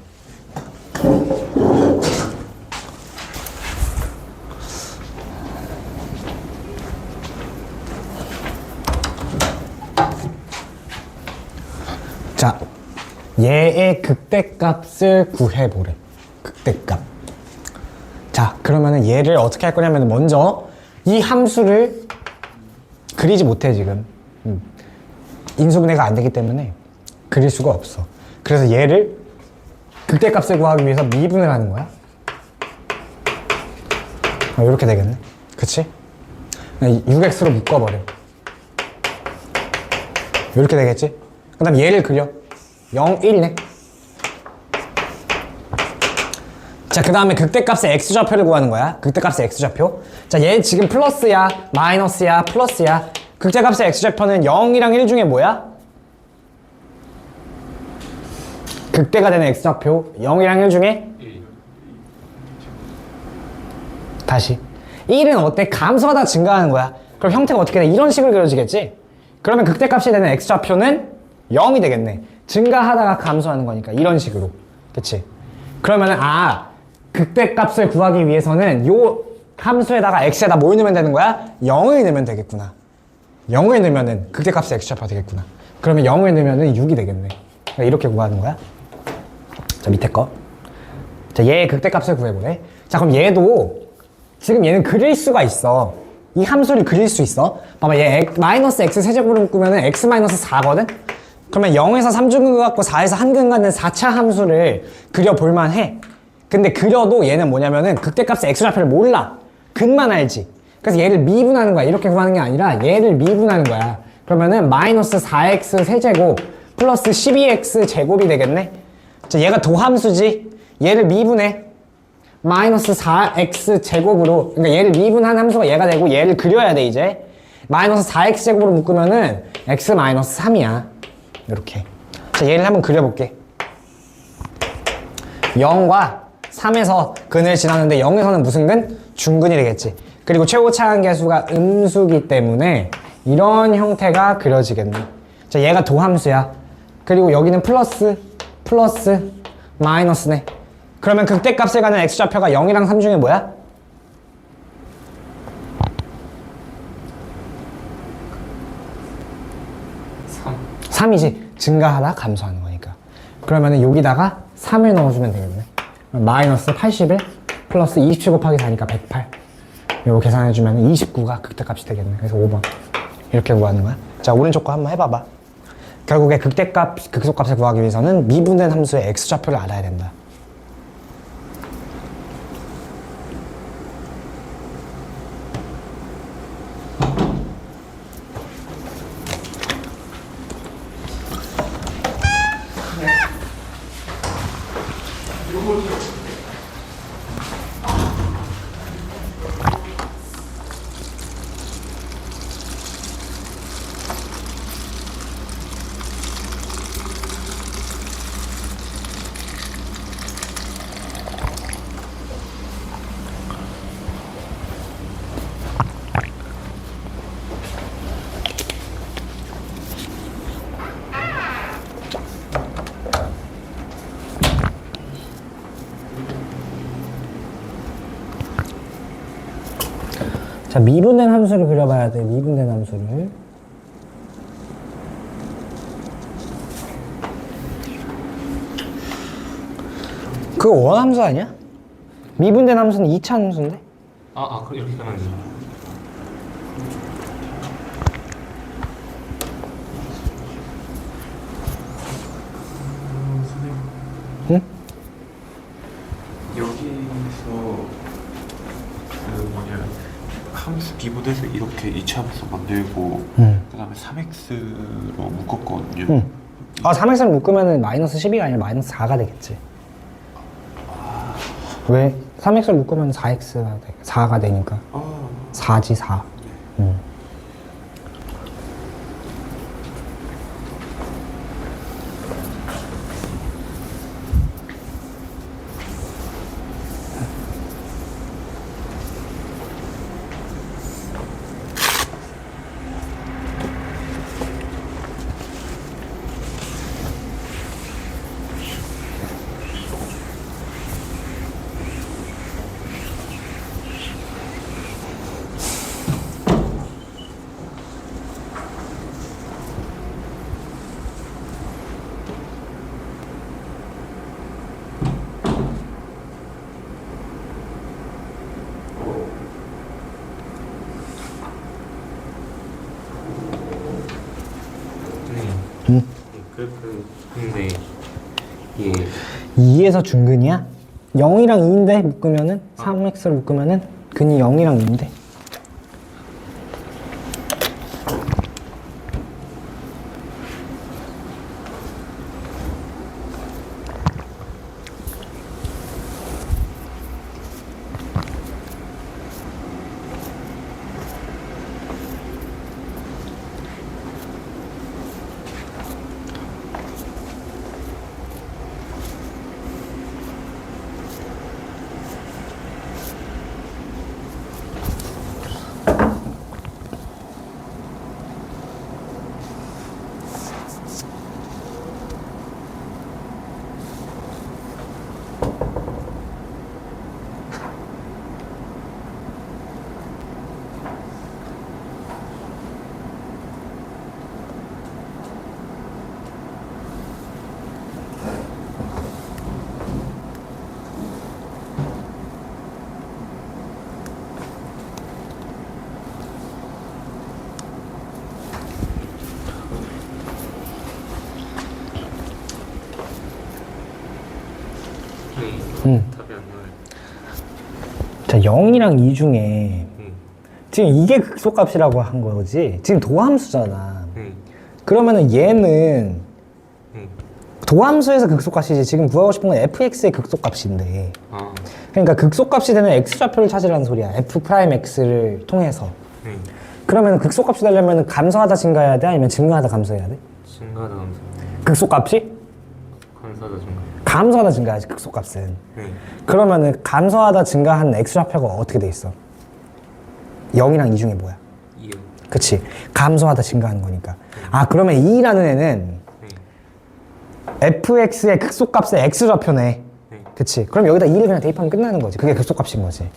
자, 얘의 극대값을 구해보래. 극대값. 자, 그러면은 얘를 어떻게 할 거냐면 먼저 이 함수를 그리지 못해 지금. 인수분해가 안 되기 때문에 그릴 수가 없어. 그래서 얘를 극대값을 구하기 위해서 미분을 하는 거야. 이렇게 되겠네. 그치? 6x로 묶어버려. 이렇게 되겠지? 그 다음 얘를 그려. 0, 1네. 자, 그 다음에 극대값의 x좌표를 구하는 거야. 극대값의 x좌표. 자, 얘 지금 플러스야, 마이너스야, 플러스야. 극대값의 x좌표는 0이랑 1 중에 뭐야? 극대가 되는 x좌표 0이랑 1 중에? 다시 1은 어때? 감소하다 증가하는 거야. 그럼 형태가 어떻게 돼? 이런 식으로 그려지겠지? 그러면 극대값이 되는 x좌표는 0이 되겠네. 증가하다가 감소하는 거니까 이런 식으로. 그치? 그러면은 극대값을 구하기 위해서는 요 함수에다가 x에다 뭘 넣으면 되는 거야? 0을 넣으면 되겠구나. 0을 넣으면은 극대값의 x좌표가 되겠구나. 그러면 0을 넣으면은 6이 되겠네. 그러니까 이렇게 구하는 거야. 자, 밑에 거. 자, 얘의 극대값을 구해보래. 자, 그럼 얘도 지금 얘는 그릴 수가 있어. 이 함수를 그릴 수 있어. 봐봐, 얘 마이너스 x 세제곱으로 묶으면은 x 마이너스 4거든? 그러면 0에서 3중근 같고 4에서 한근 같은 4차 함수를 그려볼만 해. 근데 그려도 얘는 뭐냐면은 극대값의 x좌표를 몰라. 근만 알지. 그래서 얘를 미분하는 거야. 이렇게 구하는 게 아니라 얘를 미분하는 거야. 그러면은 마이너스 4x 세제곱 플러스 12x 제곱이 되겠네. 자, 얘가 도함수지. 얘를 미분해. 마이너스 4x 제곱으로, 그러니까 얘를 미분한 함수가 얘가 되고 얘를 그려야 돼 이제. 마이너스 4x 제곱으로 묶으면은 x 마이너스 3이야. 이렇게. 자, 얘를 한번 그려볼게. 0과 3에서 근을 지나는데 0에서는 무슨 근? 중근이 되겠지. 그리고 최고차항계수가 음수기 때문에 이런 형태가 그려지겠네. 자, 얘가 도함수야. 그리고 여기는 플러스, 마이너스네. 그러면 극대값에 가는 x좌표가 0이랑 3 중에 뭐야? 3이지. 증가하다 감소하는 거니까. 그러면은 여기다가 3을 넣어주면 되겠네. 마이너스 81 플러스 27 곱하기 4니까 108. 이거 계산해주면 29가 극대값이 되겠네. 그래서 5번. 이렇게 구하는 거야. 자, 오른쪽 거 한번 해봐봐. 결국에 극대값, 극소값을 구하기 위해서는 미분된 함수의 x좌표를 알아야 된다. 자, 미분된 함수를 그려봐야 돼. 미분된 함수를. 그거 원함수 아니야? 미분된 함수는 2차 함수인데? 그럼 이렇게 가면 돼. 응? 여기서 함수 기분에서 이렇게 이차 함수 만들고 그 다음에 3x로 묶었거든요. 3x를 묶으면 마이너스 12가 아니라 마이너스 4가 되겠지. 왜? 3x를 묶으면 4x가 돼. 4가 되니까. 4지 4. 근데 이게 2에서 중근이야? 0이랑 2인데 묶으면은 3x를 묶으면은 근이 0이랑 2인데 답이 안 나와요. 자 0이랑 2 중에 응. 지금 이게 극소값이라고 한 거지 지금 도함수잖아 응. 그러면은 얘는 응. 도함수에서 극소값이지 지금 구하고 싶은 건 fx의 극소값인데 아. 그러니까 극소값이 되는 x좌표를 찾으라는 소리야 f'x를 통해서 응. 그러면 극소값이 되려면 감소하다 증가해야 돼 아니면 증가하다 감소해야 돼? 증가하다 감소. 극소값이? 감소하다 증가. 감소하다 증가하지 극소값은 응. 그러면은 감소하다 증가한 x좌표가 어떻게 돼 있어? 0이랑 2 중에 뭐야? 2요. 그치 감소하다 증가하는 거니까 아 그러면 2라는 애는 fx의 극소값의 x좌표네 그치 그럼 여기다 2를 그냥 대입하면 끝나는 거지 그게 극소값인 거지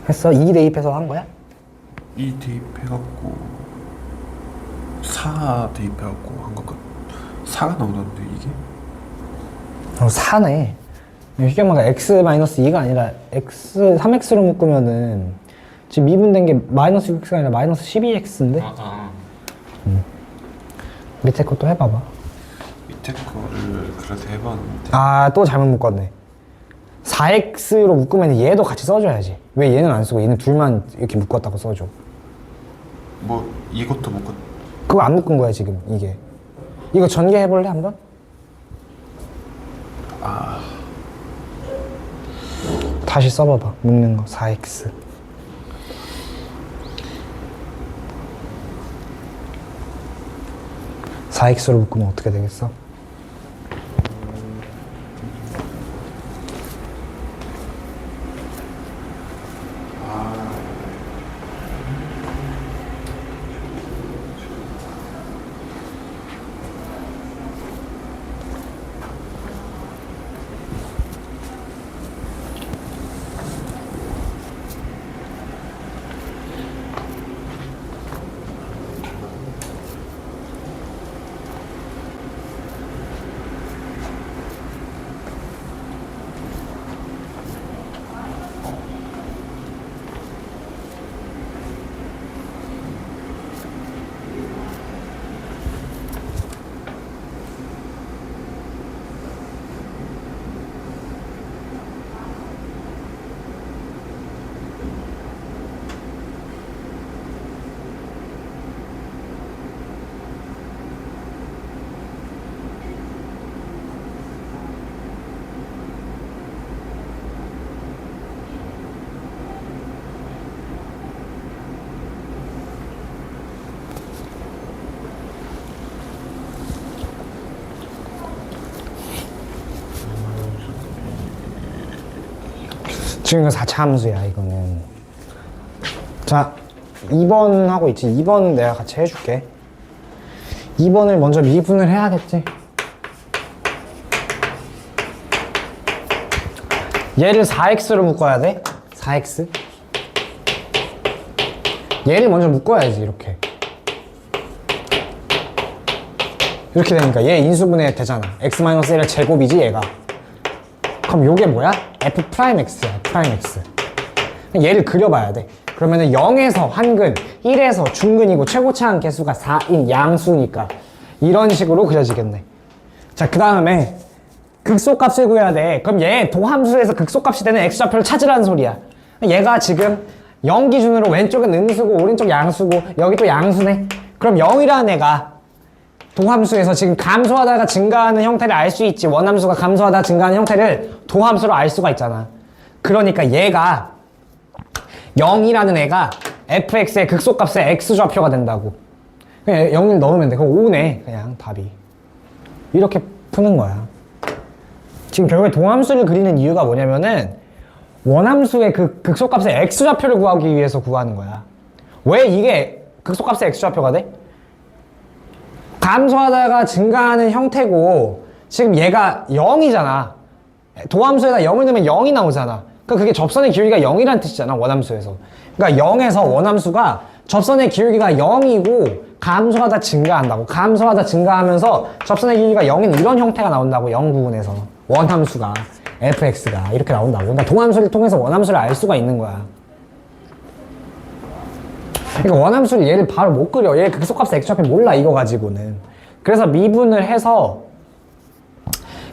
했어? 2 대입해서 한 거야? 2 대입해갖고 4 대입해갖고 한 것 같아. 4가 나오던데 이게? 4네 쉽게 말해 x-2가 아니라 3x로 묶으면은 지금 미분된 게 마이너스 6x가 아니라 마이너스 12x인데 아. 밑에 것도 해봐봐 밑에 거를 그래도 해봤는데 아 또 잘못 묶었네 4x로 묶으면 얘도 같이 써줘야지 왜 얘는 안 쓰고 얘는 둘만 이렇게 묶었다고 써줘 뭐 이것도 못 그거 안 묶은 거야 지금 이게 이거 전개해볼래 한번? 다시 써봐봐 묶는 거 4x 4x로 묶으면 어떻게 되겠어? 지금 이거 4차 함수야 이거는 자 2번 하고 있지 2번 내가 같이 해줄게 2번을 먼저 미분을 해야겠지 얘를 4x로 묶어야 돼 4x 얘를 먼저 묶어야지 이렇게 되니까 얘 인수분해 되잖아 x-1의 제곱이지 얘가 그럼 요게 뭐야? f'x야 f'x 얘를 그려봐야 돼 그러면은 0에서 한근, 1에서 중근이고 최고치 한계수가 4인 양수니까 이런 식으로 그려지겠네. 자, 그 다음에 극소값을 구해야 돼. 그럼 얘 도함수에서 극소값이 되는 x좌표를 찾으라는 소리야. 얘가 지금 0 기준으로 왼쪽은 음수고 오른쪽 양수고 여기 또 양수네. 그럼 0이라는 애가 도함수에서 지금 감소하다가 증가하는 형태를 알 수 있지. 원함수가 감소하다가 증가하는 형태를 도함수로 알 수가 있잖아. 그러니까 얘가 0이라는 애가 fx의 극소값의 x좌표가 된다고. 그냥 0을 넣으면 돼. 그럼 5네. 그냥 답이. 이렇게 푸는 거야. 지금 결국에 도함수를 그리는 이유가 뭐냐면은 원함수의 그 극소값의 x좌표를 구하기 위해서 구하는 거야. 왜 이게 극소값의 x좌표가 돼? 감소하다가 증가하는 형태고 지금 얘가 0이잖아. 도함수에다 0을 넣으면 0이 나오잖아. 그러니까 그게 접선의 기울기가 0이라는 뜻이잖아. 원함수에서. 그러니까 0에서 원함수가 접선의 기울기가 0이고 감소하다 증가한다고. 감소하다 증가하면서 접선의 기울기가 0인 이런 형태가 나온다고. 0 부분에서 원함수가 fx가 이렇게 나온다고. 그러니까 도함수를 통해서 원함수를 알 수가 있는 거야. 그러니까 원함수를 얘를 바로 못 그려. 얘 극소값의 x좌표 몰라 이거 가지고는. 그래서 미분을 해서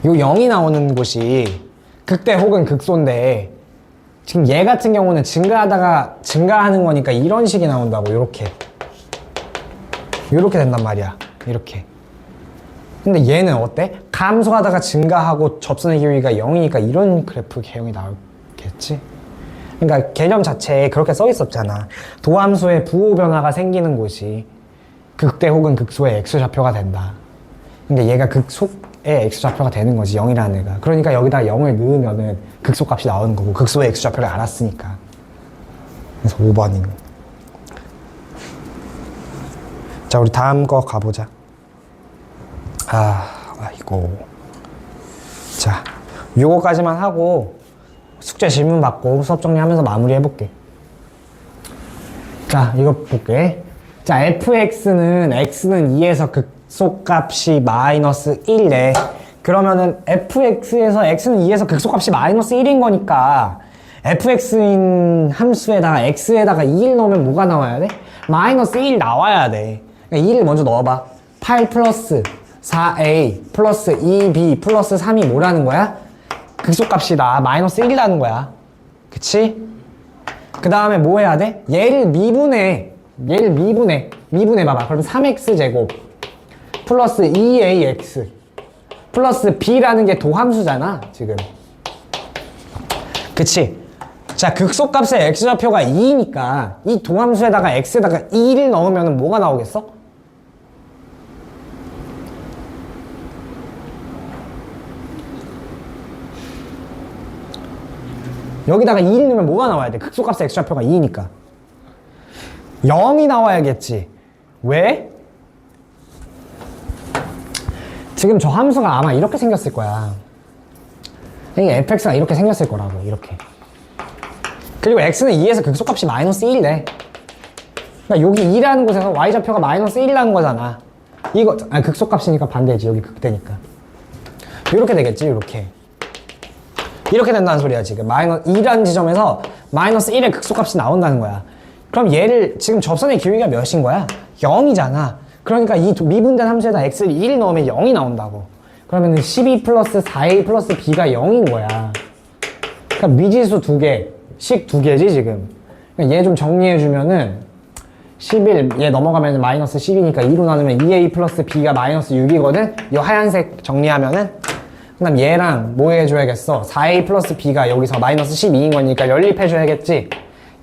요 0이 나오는 곳이 극대 혹은 극소인데 지금 얘 같은 경우는 증가하다가 증가하는 거니까 이런 식이 나온다고. 요렇게 된단 말이야. 이렇게. 근데 얘는 어때? 감소하다가 증가하고 접선의 기울기가 0이니까 이런 그래프 개형이 나오겠지? 그러니까 개념 자체에 그렇게 써 있었잖아. 도함수의 부호 변화가 생기는 곳이 극대 혹은 극소의 x좌표가 된다. 근데 얘가 극소의 x좌표가 되는 거지. 0이라는 애가. 그러니까 여기다 0을 넣으면은 극소값이 나오는 거고 극소의 x좌표를 알았으니까. 그래서 5번인. 자, 우리 다음 거 가보자. 아이고. 자, 요거까지만 하고 숙제 질문 받고 수업 정리하면서 마무리 해볼게. 자, 이거 볼게. 자, fx는 x는 2에서 극소값이 마이너스 1래. 그러면은 fx에서 x는 2에서 극소값이 마이너스 1인 거니까 fx인 함수에다가 x에다가 2를 넣으면 뭐가 나와야 돼? 마이너스 1 나와야 돼. 그러니까 2를 먼저 넣어봐. 8 플러스 4a 플러스 2b 플러스 3이 뭐라는 거야? 극소값이다. 마이너스 1이라는 거야. 그치? 그 다음에 뭐 해야 돼? 얘를 미분해. 미분해봐봐. 그럼 3x제곱 플러스 2ax 플러스 b라는 게 도함수잖아 지금. 그치? 자, 극소값의 x좌표가 2니까 이 도함수에다가 x에다가 2를 넣으면 뭐가 나오겠어? 여기다가 2를 넣으면 뭐가 나와야 돼? 극소값의 x좌표가 2니까 0이 나와야겠지. 왜? 지금 저 함수가 아마 이렇게 생겼을 거야. 이게 fx가 이렇게 생겼을 거라고. 이렇게. 그리고 x는 2에서 극소값이 마이너스 1이래. 그러니까 여기 2라는 곳에서 y좌표가 마이너스 1이라는 거잖아. 이거 극소값이니까 반대지. 여기 극대니까. 이렇게 되겠지. 이렇게 된다는 소리야. 지금 마이너스 2라는 지점에서 마이너스 1의 극소값이 나온다는 거야. 그럼 얘를 지금 접선의 기울기가 몇인 거야? 0이잖아. 그러니까 이 미분된 함수에다 x를 1 넣으면 0이 나온다고. 그러면은 12 플러스 4a 플러스 b가 0인 거야. 그러니까 미지수 2개, 식 2개지 지금. 그러니까 얘 좀 정리해주면은 11, 얘 넘어가면 마이너스 10이니까 2로 나누면 2a 플러스 b가 마이너스 6이거든? 이 하얀색 정리하면은 그 다음 얘랑 뭐 해줘야겠어? 4a 플러스 b가 여기서 마이너스 12인 거니까 연립해줘야겠지?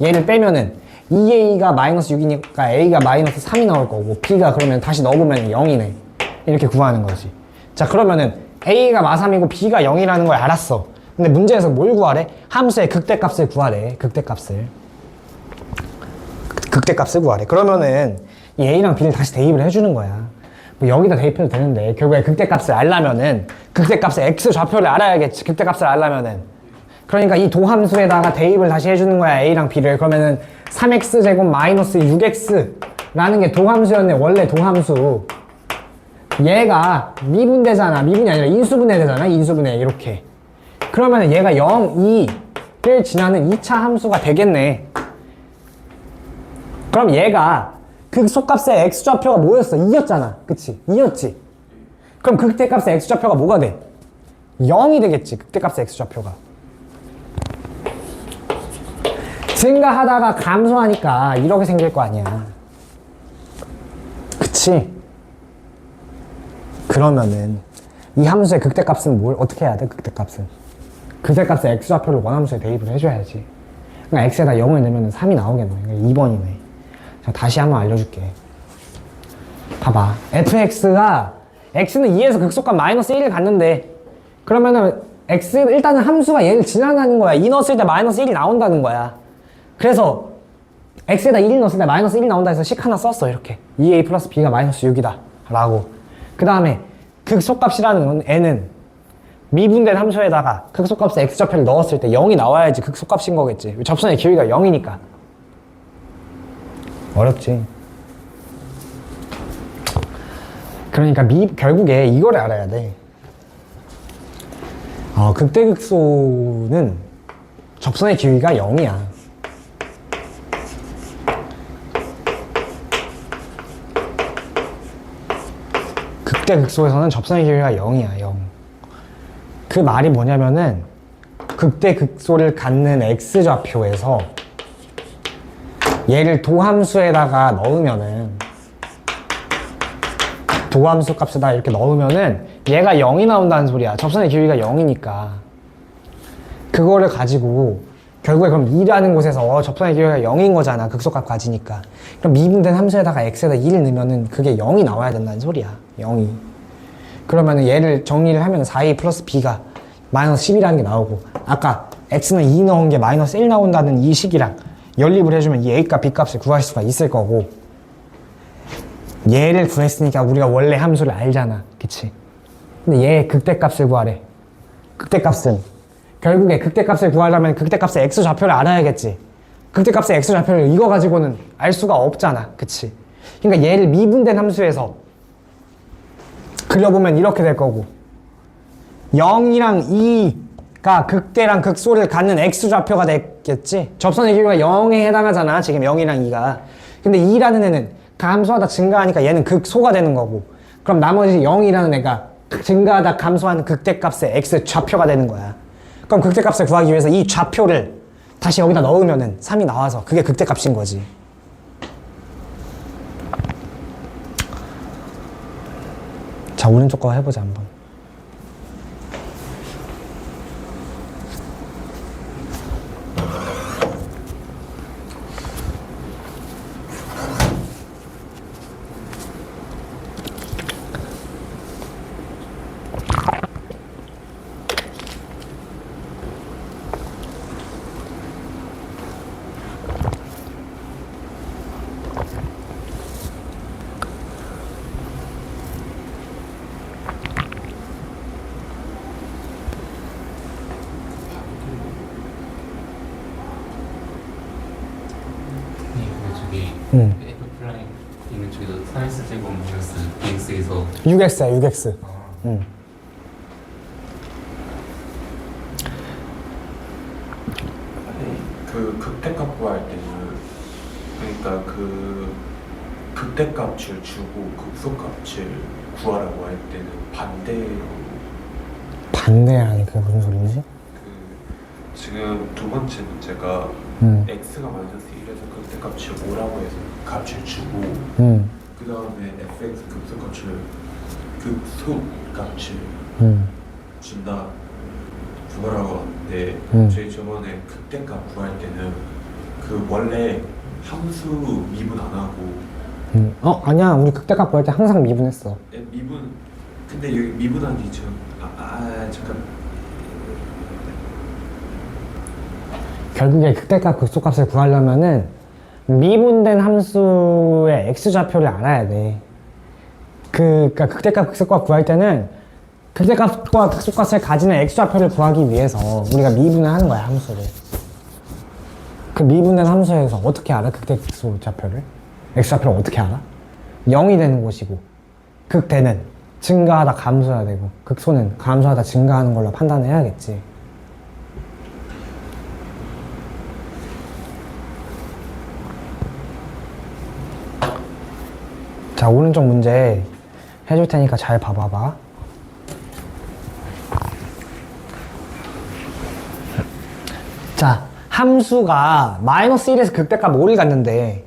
얘를 빼면은 2a가 마이너스 6이니까 a가 마이너스 3이 나올 거고 b가 그러면 다시 넣어보면 0이네. 이렇게 구하는 거지. 자, 그러면은 a가 마3이고 b가 0이라는 걸 알았어. 근데 문제에서 뭘 구하래? 함수의 극대값을 구하래. 극대값을 구하래. 그러면은 이 a랑 b를 다시 대입을 해주는 거야. 뭐 여기다 대입해도 되는데 결국에 극대값을 알려면은 극대값의 x좌표를 알아야겠지. 극대값을 알려면은. 그러니까 이 도함수에다가 대입을 다시 해주는 거야. a랑 b를. 그러면은 3x제곱 마이너스 6x라는 게 도함수였네. 원래 도함수. 얘가 미분되잖아. 미분이 아니라 인수분해 되잖아. 인수분해. 이렇게. 그러면 얘가 0, 2를 지나는 2차 함수가 되겠네. 그럼 얘가 극소값의 x좌표가 뭐였어? 2였잖아. 그치? 2였지? 그럼 극대값의 x좌표가 뭐가 돼? 0이 되겠지. 극대값의 x좌표가. 증가하다가 감소하니까 이렇게 생길 거 아니야. 그치? 그러면은 이 함수의 극대값은 뭘 어떻게 해야 돼? 극대값은 극대값의 x좌표를 원함수에 대입을 해줘야지. 그러니까 x에다 0을 넣으면 3이 나오겠네. 그러니까 2번이네. 자, 다시 한번 알려줄게. 봐봐. fx가 x는 2에서 극소값 마이너스 1을 갖는데 그러면은 x 일단은 함수가 얘를 지나가는 거야. 2 넣었을 때 마이너스 1이 나온다는 거야. 그래서 x에다 1을 넣었을 때 마이너스 1이 나온다 해서 식 하나 썼어. 이렇게 2a 플러스 b가 마이너스 6이다 라고. 그 다음에 극소값이라는 n은 미분된 함수에다가 극소값의 x좌표를 넣었을 때 0이 나와야지 극소값인 거겠지. 접선의 기울기가 0이니까. 어렵지. 그러니까 결국에 이걸 알아야 돼. 극대극소는 접선의 기울기가 0이야. 극대극소에서는 접선의 기울기가 0이야. 0. 그 말이 뭐냐면은 극대극소를 갖는 x좌표에서 얘를 도함수에다가 넣으면은 도함수 값에다 이렇게 넣으면은 얘가 0이 나온다는 소리야. 접선의 기울기가 0이니까. 그거를 가지고 결국에 그럼 2라는 곳에서 접선의 기울기가 0인 거잖아. 극소값 가지니까. 그럼 미분된 함수에다가 x에다 2를 넣으면은 그게 0이 나와야 된다는 소리야. 0이. 그러면은 얘를 정리를 하면 4a 플러스 b가 마이너스 10이라는 게 나오고 아까 x는 2 넣은 게 마이너스 1 나온다는 이 식이랑 연립을 해주면 이 a 값, b 값을 구할 수가 있을 거고 얘를 구했으니까 우리가 원래 함수를 알잖아. 그치? 근데 얘의 극대값을 구하래. 극대값은 결국에 극대값을 구하려면 극대값의 x좌표를 알아야겠지. 극대값의 x좌표를 이거 가지고는 알 수가 없잖아. 그치? 그러니까 얘를 미분된 함수에서 그려보면 이렇게 될 거고 0이랑 2가 극대랑 극소를 갖는 x좌표가 되겠지. 접선의 기울기가 0에 해당하잖아. 지금 0이랑 2가. 근데 2라는 애는 감소하다 증가하니까 얘는 극소가 되는 거고 그럼 나머지 0이라는 애가 증가하다 감소하는 극대값의 x좌표가 되는 거야. 그럼 극대값을 구하기 위해서 이 좌표를 다시 여기다 넣으면은 3이 나와서 그게 극대값인 거지. 자, 오른쪽 거 해보자 한번. F 플라잉 있는 쪽에서 3x 제곱 마이너스 bx에서 6x야 6x. 그 극대값 구할 때는 그러니까 그 극대값을 주고 극소값을 구하라고 할 때는 반대로 반대라니 그게 무슨 소리지? 그 지금 두 번째 문제가 x가 마이너스 1에서 극대값을 5라고 해서 값을 주고 그 다음에 fx 극소값을 준다 그거라고 하는데 저희 저번에 극대값 구할 때는 그 원래 함수 미분 안 하고 아니야. 우리 극대값 구할 때 항상 미분했어. 미분 근데 여기 미분하기 전 잠깐 결국에 극대값 극소값을 구하려면은 미분된 함수의 x좌표를 알아야 돼. 그러니까 극대값 극소값 구할 때는 극대값과 극소값을 가지는 x좌표를 구하기 위해서 우리가 미분을 하는 거야, 함수를. 그 미분된 함수에서 어떻게 알아? 극대 극소 좌표를? x좌표를 어떻게 알아? 0이 되는 곳이고 극대는 증가하다 감소해야 되고 극소는 감소하다 증가하는 걸로 판단해야겠지. 자, 오른쪽 문제 해줄 테니까 잘 봐봐봐. 자, 함수가 마이너스 1에서 극대값 5를 갖는데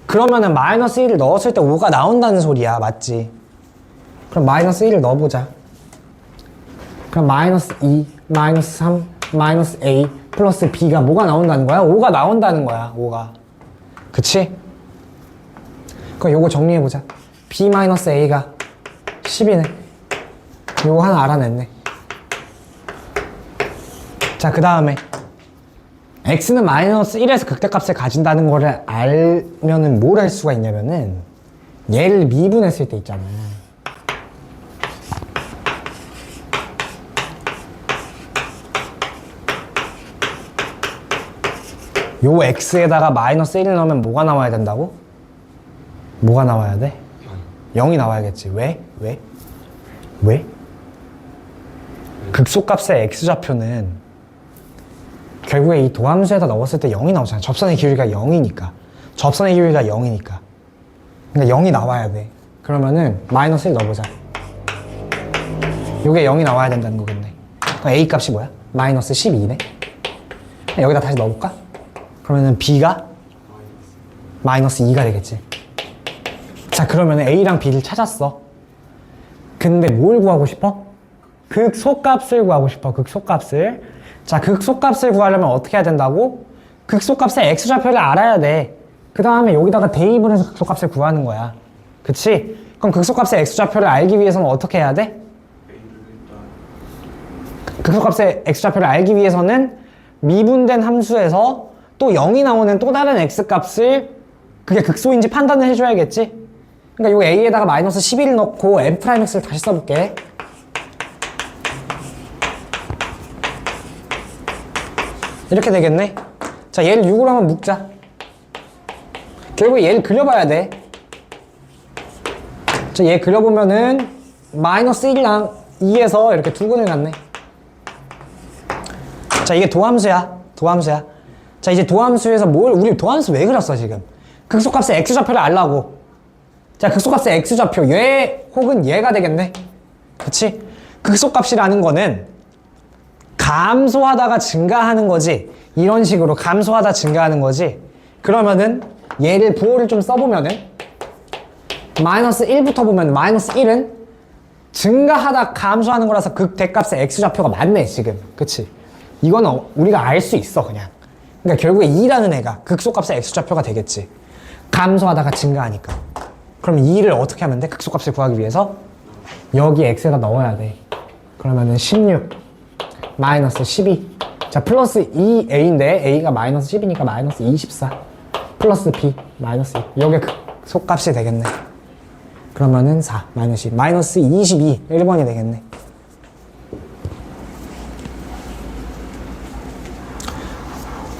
그러면은 마이너스 1을 넣었을 때 5가 나온다는 소리야. 맞지? 그럼 마이너스 1을 넣어보자. 그럼 마이너스 2, 마이너스 3, 마이너스 A 플러스 B가 뭐가 나온다는 거야? 5가 나온다는 거야. 5가. 그치? 그럼 요거 정리해보자. B 마이너스 A가 10이네. 요거 하나 알아냈네. 자, 그 다음에 x는 마이너스 1에서 극대값을 가진다는 거를 알면은 뭘 할 수가 있냐면은 얘를 미분했을 때 있잖아. 요 x에다가 마이너스 1을 넣으면 뭐가 나와야 된다고? 뭐가 나와야 돼? 0이 나와야겠지. 왜? 왜? 왜? 극소값의 x좌표는 결국에 이 도함수에다 넣었을 때 0이 나오잖아. 접선의 기울기가 0이니까. 접선의 기울기가 0이니까. 그러니까 0이 나와야 돼. 그러면은 마이너스 1 넣어보자. 요게 0이 나와야 된다는 거겠네. 그럼 A 값이 뭐야? 마이너스 12네. 여기다 다시 넣어볼까? 그러면은 B가 마이너스 2가 되겠지. 자, 그러면은 A랑 B를 찾았어. 근데 뭘 구하고 싶어? 극소값을 구하고 싶어. 극소값을. 자, 극소값을 구하려면 어떻게 해야 된다고? 극소값의 x좌표를 알아야 돼. 그 다음에 여기다가 대입을 해서 극소값을 구하는 거야. 그치? 그럼 극소값의 x좌표를 알기 위해서는 어떻게 해야 돼? 극소값의 x좌표를 알기 위해서는 미분된 함수에서 또 0이 나오는 또 다른 x값을 그게 극소인지 판단을 해줘야겠지? 그러니까 요 a에다가 마이너스 11을 넣고 m'x를 다시 써볼게. 이렇게 되겠네. 자, 얘를 6으로 한번 묶자. 결국에 얘를 그려봐야 돼. 자, 얘 그려보면은 마이너스 1이랑 2에서 이렇게 두 근을 갖네. 자, 이게 도함수야. 도함수야. 자, 이제 도함수에서 우리 도함수 왜 그렸어, 지금? 극소값의 x좌표를 알라고. 자, 극소값의 x좌표, 얘 혹은 얘가 되겠네. 그치? 극소값이라는 거는 감소하다가 증가하는 거지. 이런 식으로 감소하다 증가하는 거지. 그러면은 얘를 부호를 좀 써보면은 마이너스 1부터 보면 마이너스 1은 증가하다 감소하는 거라서 극대값의 x좌표가 맞네, 지금. 그치? 이거는 우리가 알 수 있어, 그냥. 그러니까 결국에 2라는 애가 극소값의 x좌표가 되겠지. 감소하다가 증가하니까. 그럼 2를 어떻게 하면 돼? 극소값을 구하기 위해서 여기 x에다 넣어야 돼. 그러면은 16 마이너스 12. 자, 플러스 2a인데 a가 마이너스 10이니까 마이너스 24 플러스 b 마이너스 2. 요게 극소값이 되겠네. 그러면은 4 마이너스 10 마이너스 22 1번이 되겠네.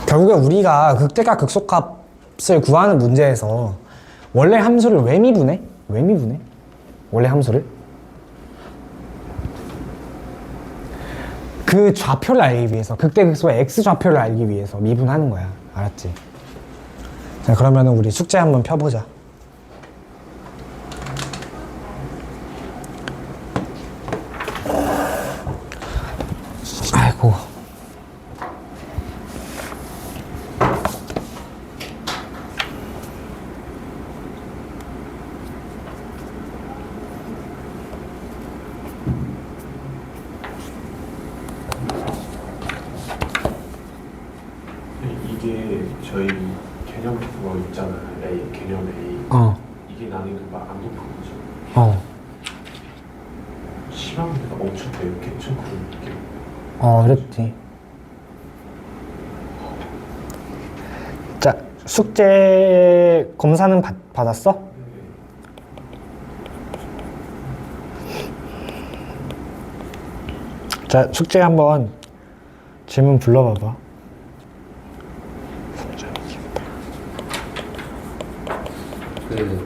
결국에 우리가 극대값 극소값을 구하는 문제에서 원래 함수를 왜 미분해? 왜 미분해? 원래 함수를? 그 좌표를 알기 위해서, 극대극소의 x좌표를 알기 위해서 미분하는 거야. 알았지? 자, 그러면 우리 숙제 한번 펴보자. 아이고. 이게 저희 개념 그거 있잖아요. A, 개념 A. 이게 난이도가 안 높은 거죠. 시간 문제가 엄청 어렵겠죠? 그런 느낌. 어렵지. 자, 숙제 검사는 받았어? 자, 숙제 한번 질문 불러봐봐. 그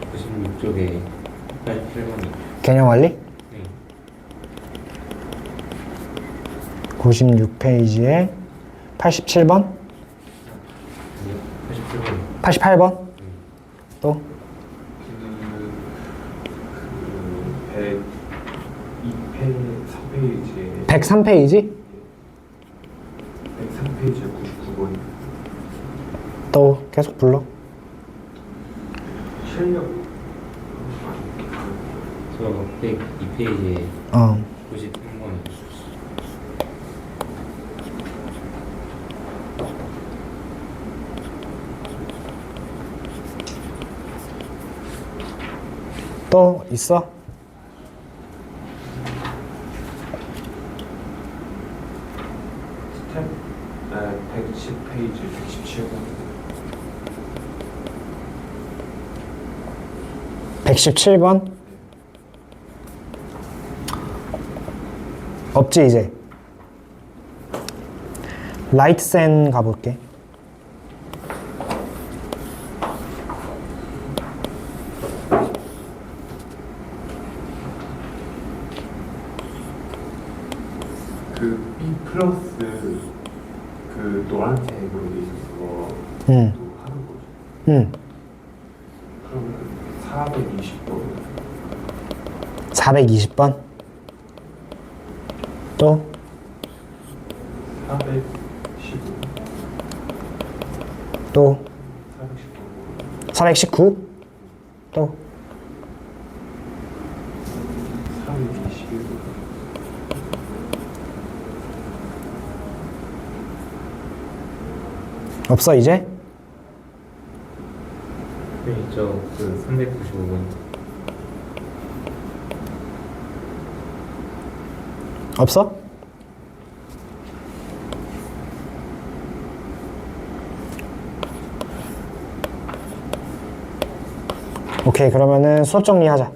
96쪽에 87번이. 개념 원리? 네. 96페이지에 87번? 87번. 88번? 또? 102페이지 3페이지에 103페이지? 103페이지에 99번 또 계속 불러. 실력 저 102페이지에 어. 93번이 또 있어? 스텝 110페이지 117번 117번? 없지 이제. 라이트 센 가볼게. 그 B 플러스 그 노란색으로 돼 있는 거 응. 또 하는 거죠. 응. 그러면 420번 420번? 또? 415 또? 419 419? 또? 421 없어 이제? 있죠. 그 395번 없어? 오케이, 그러면은 수업 정리하자.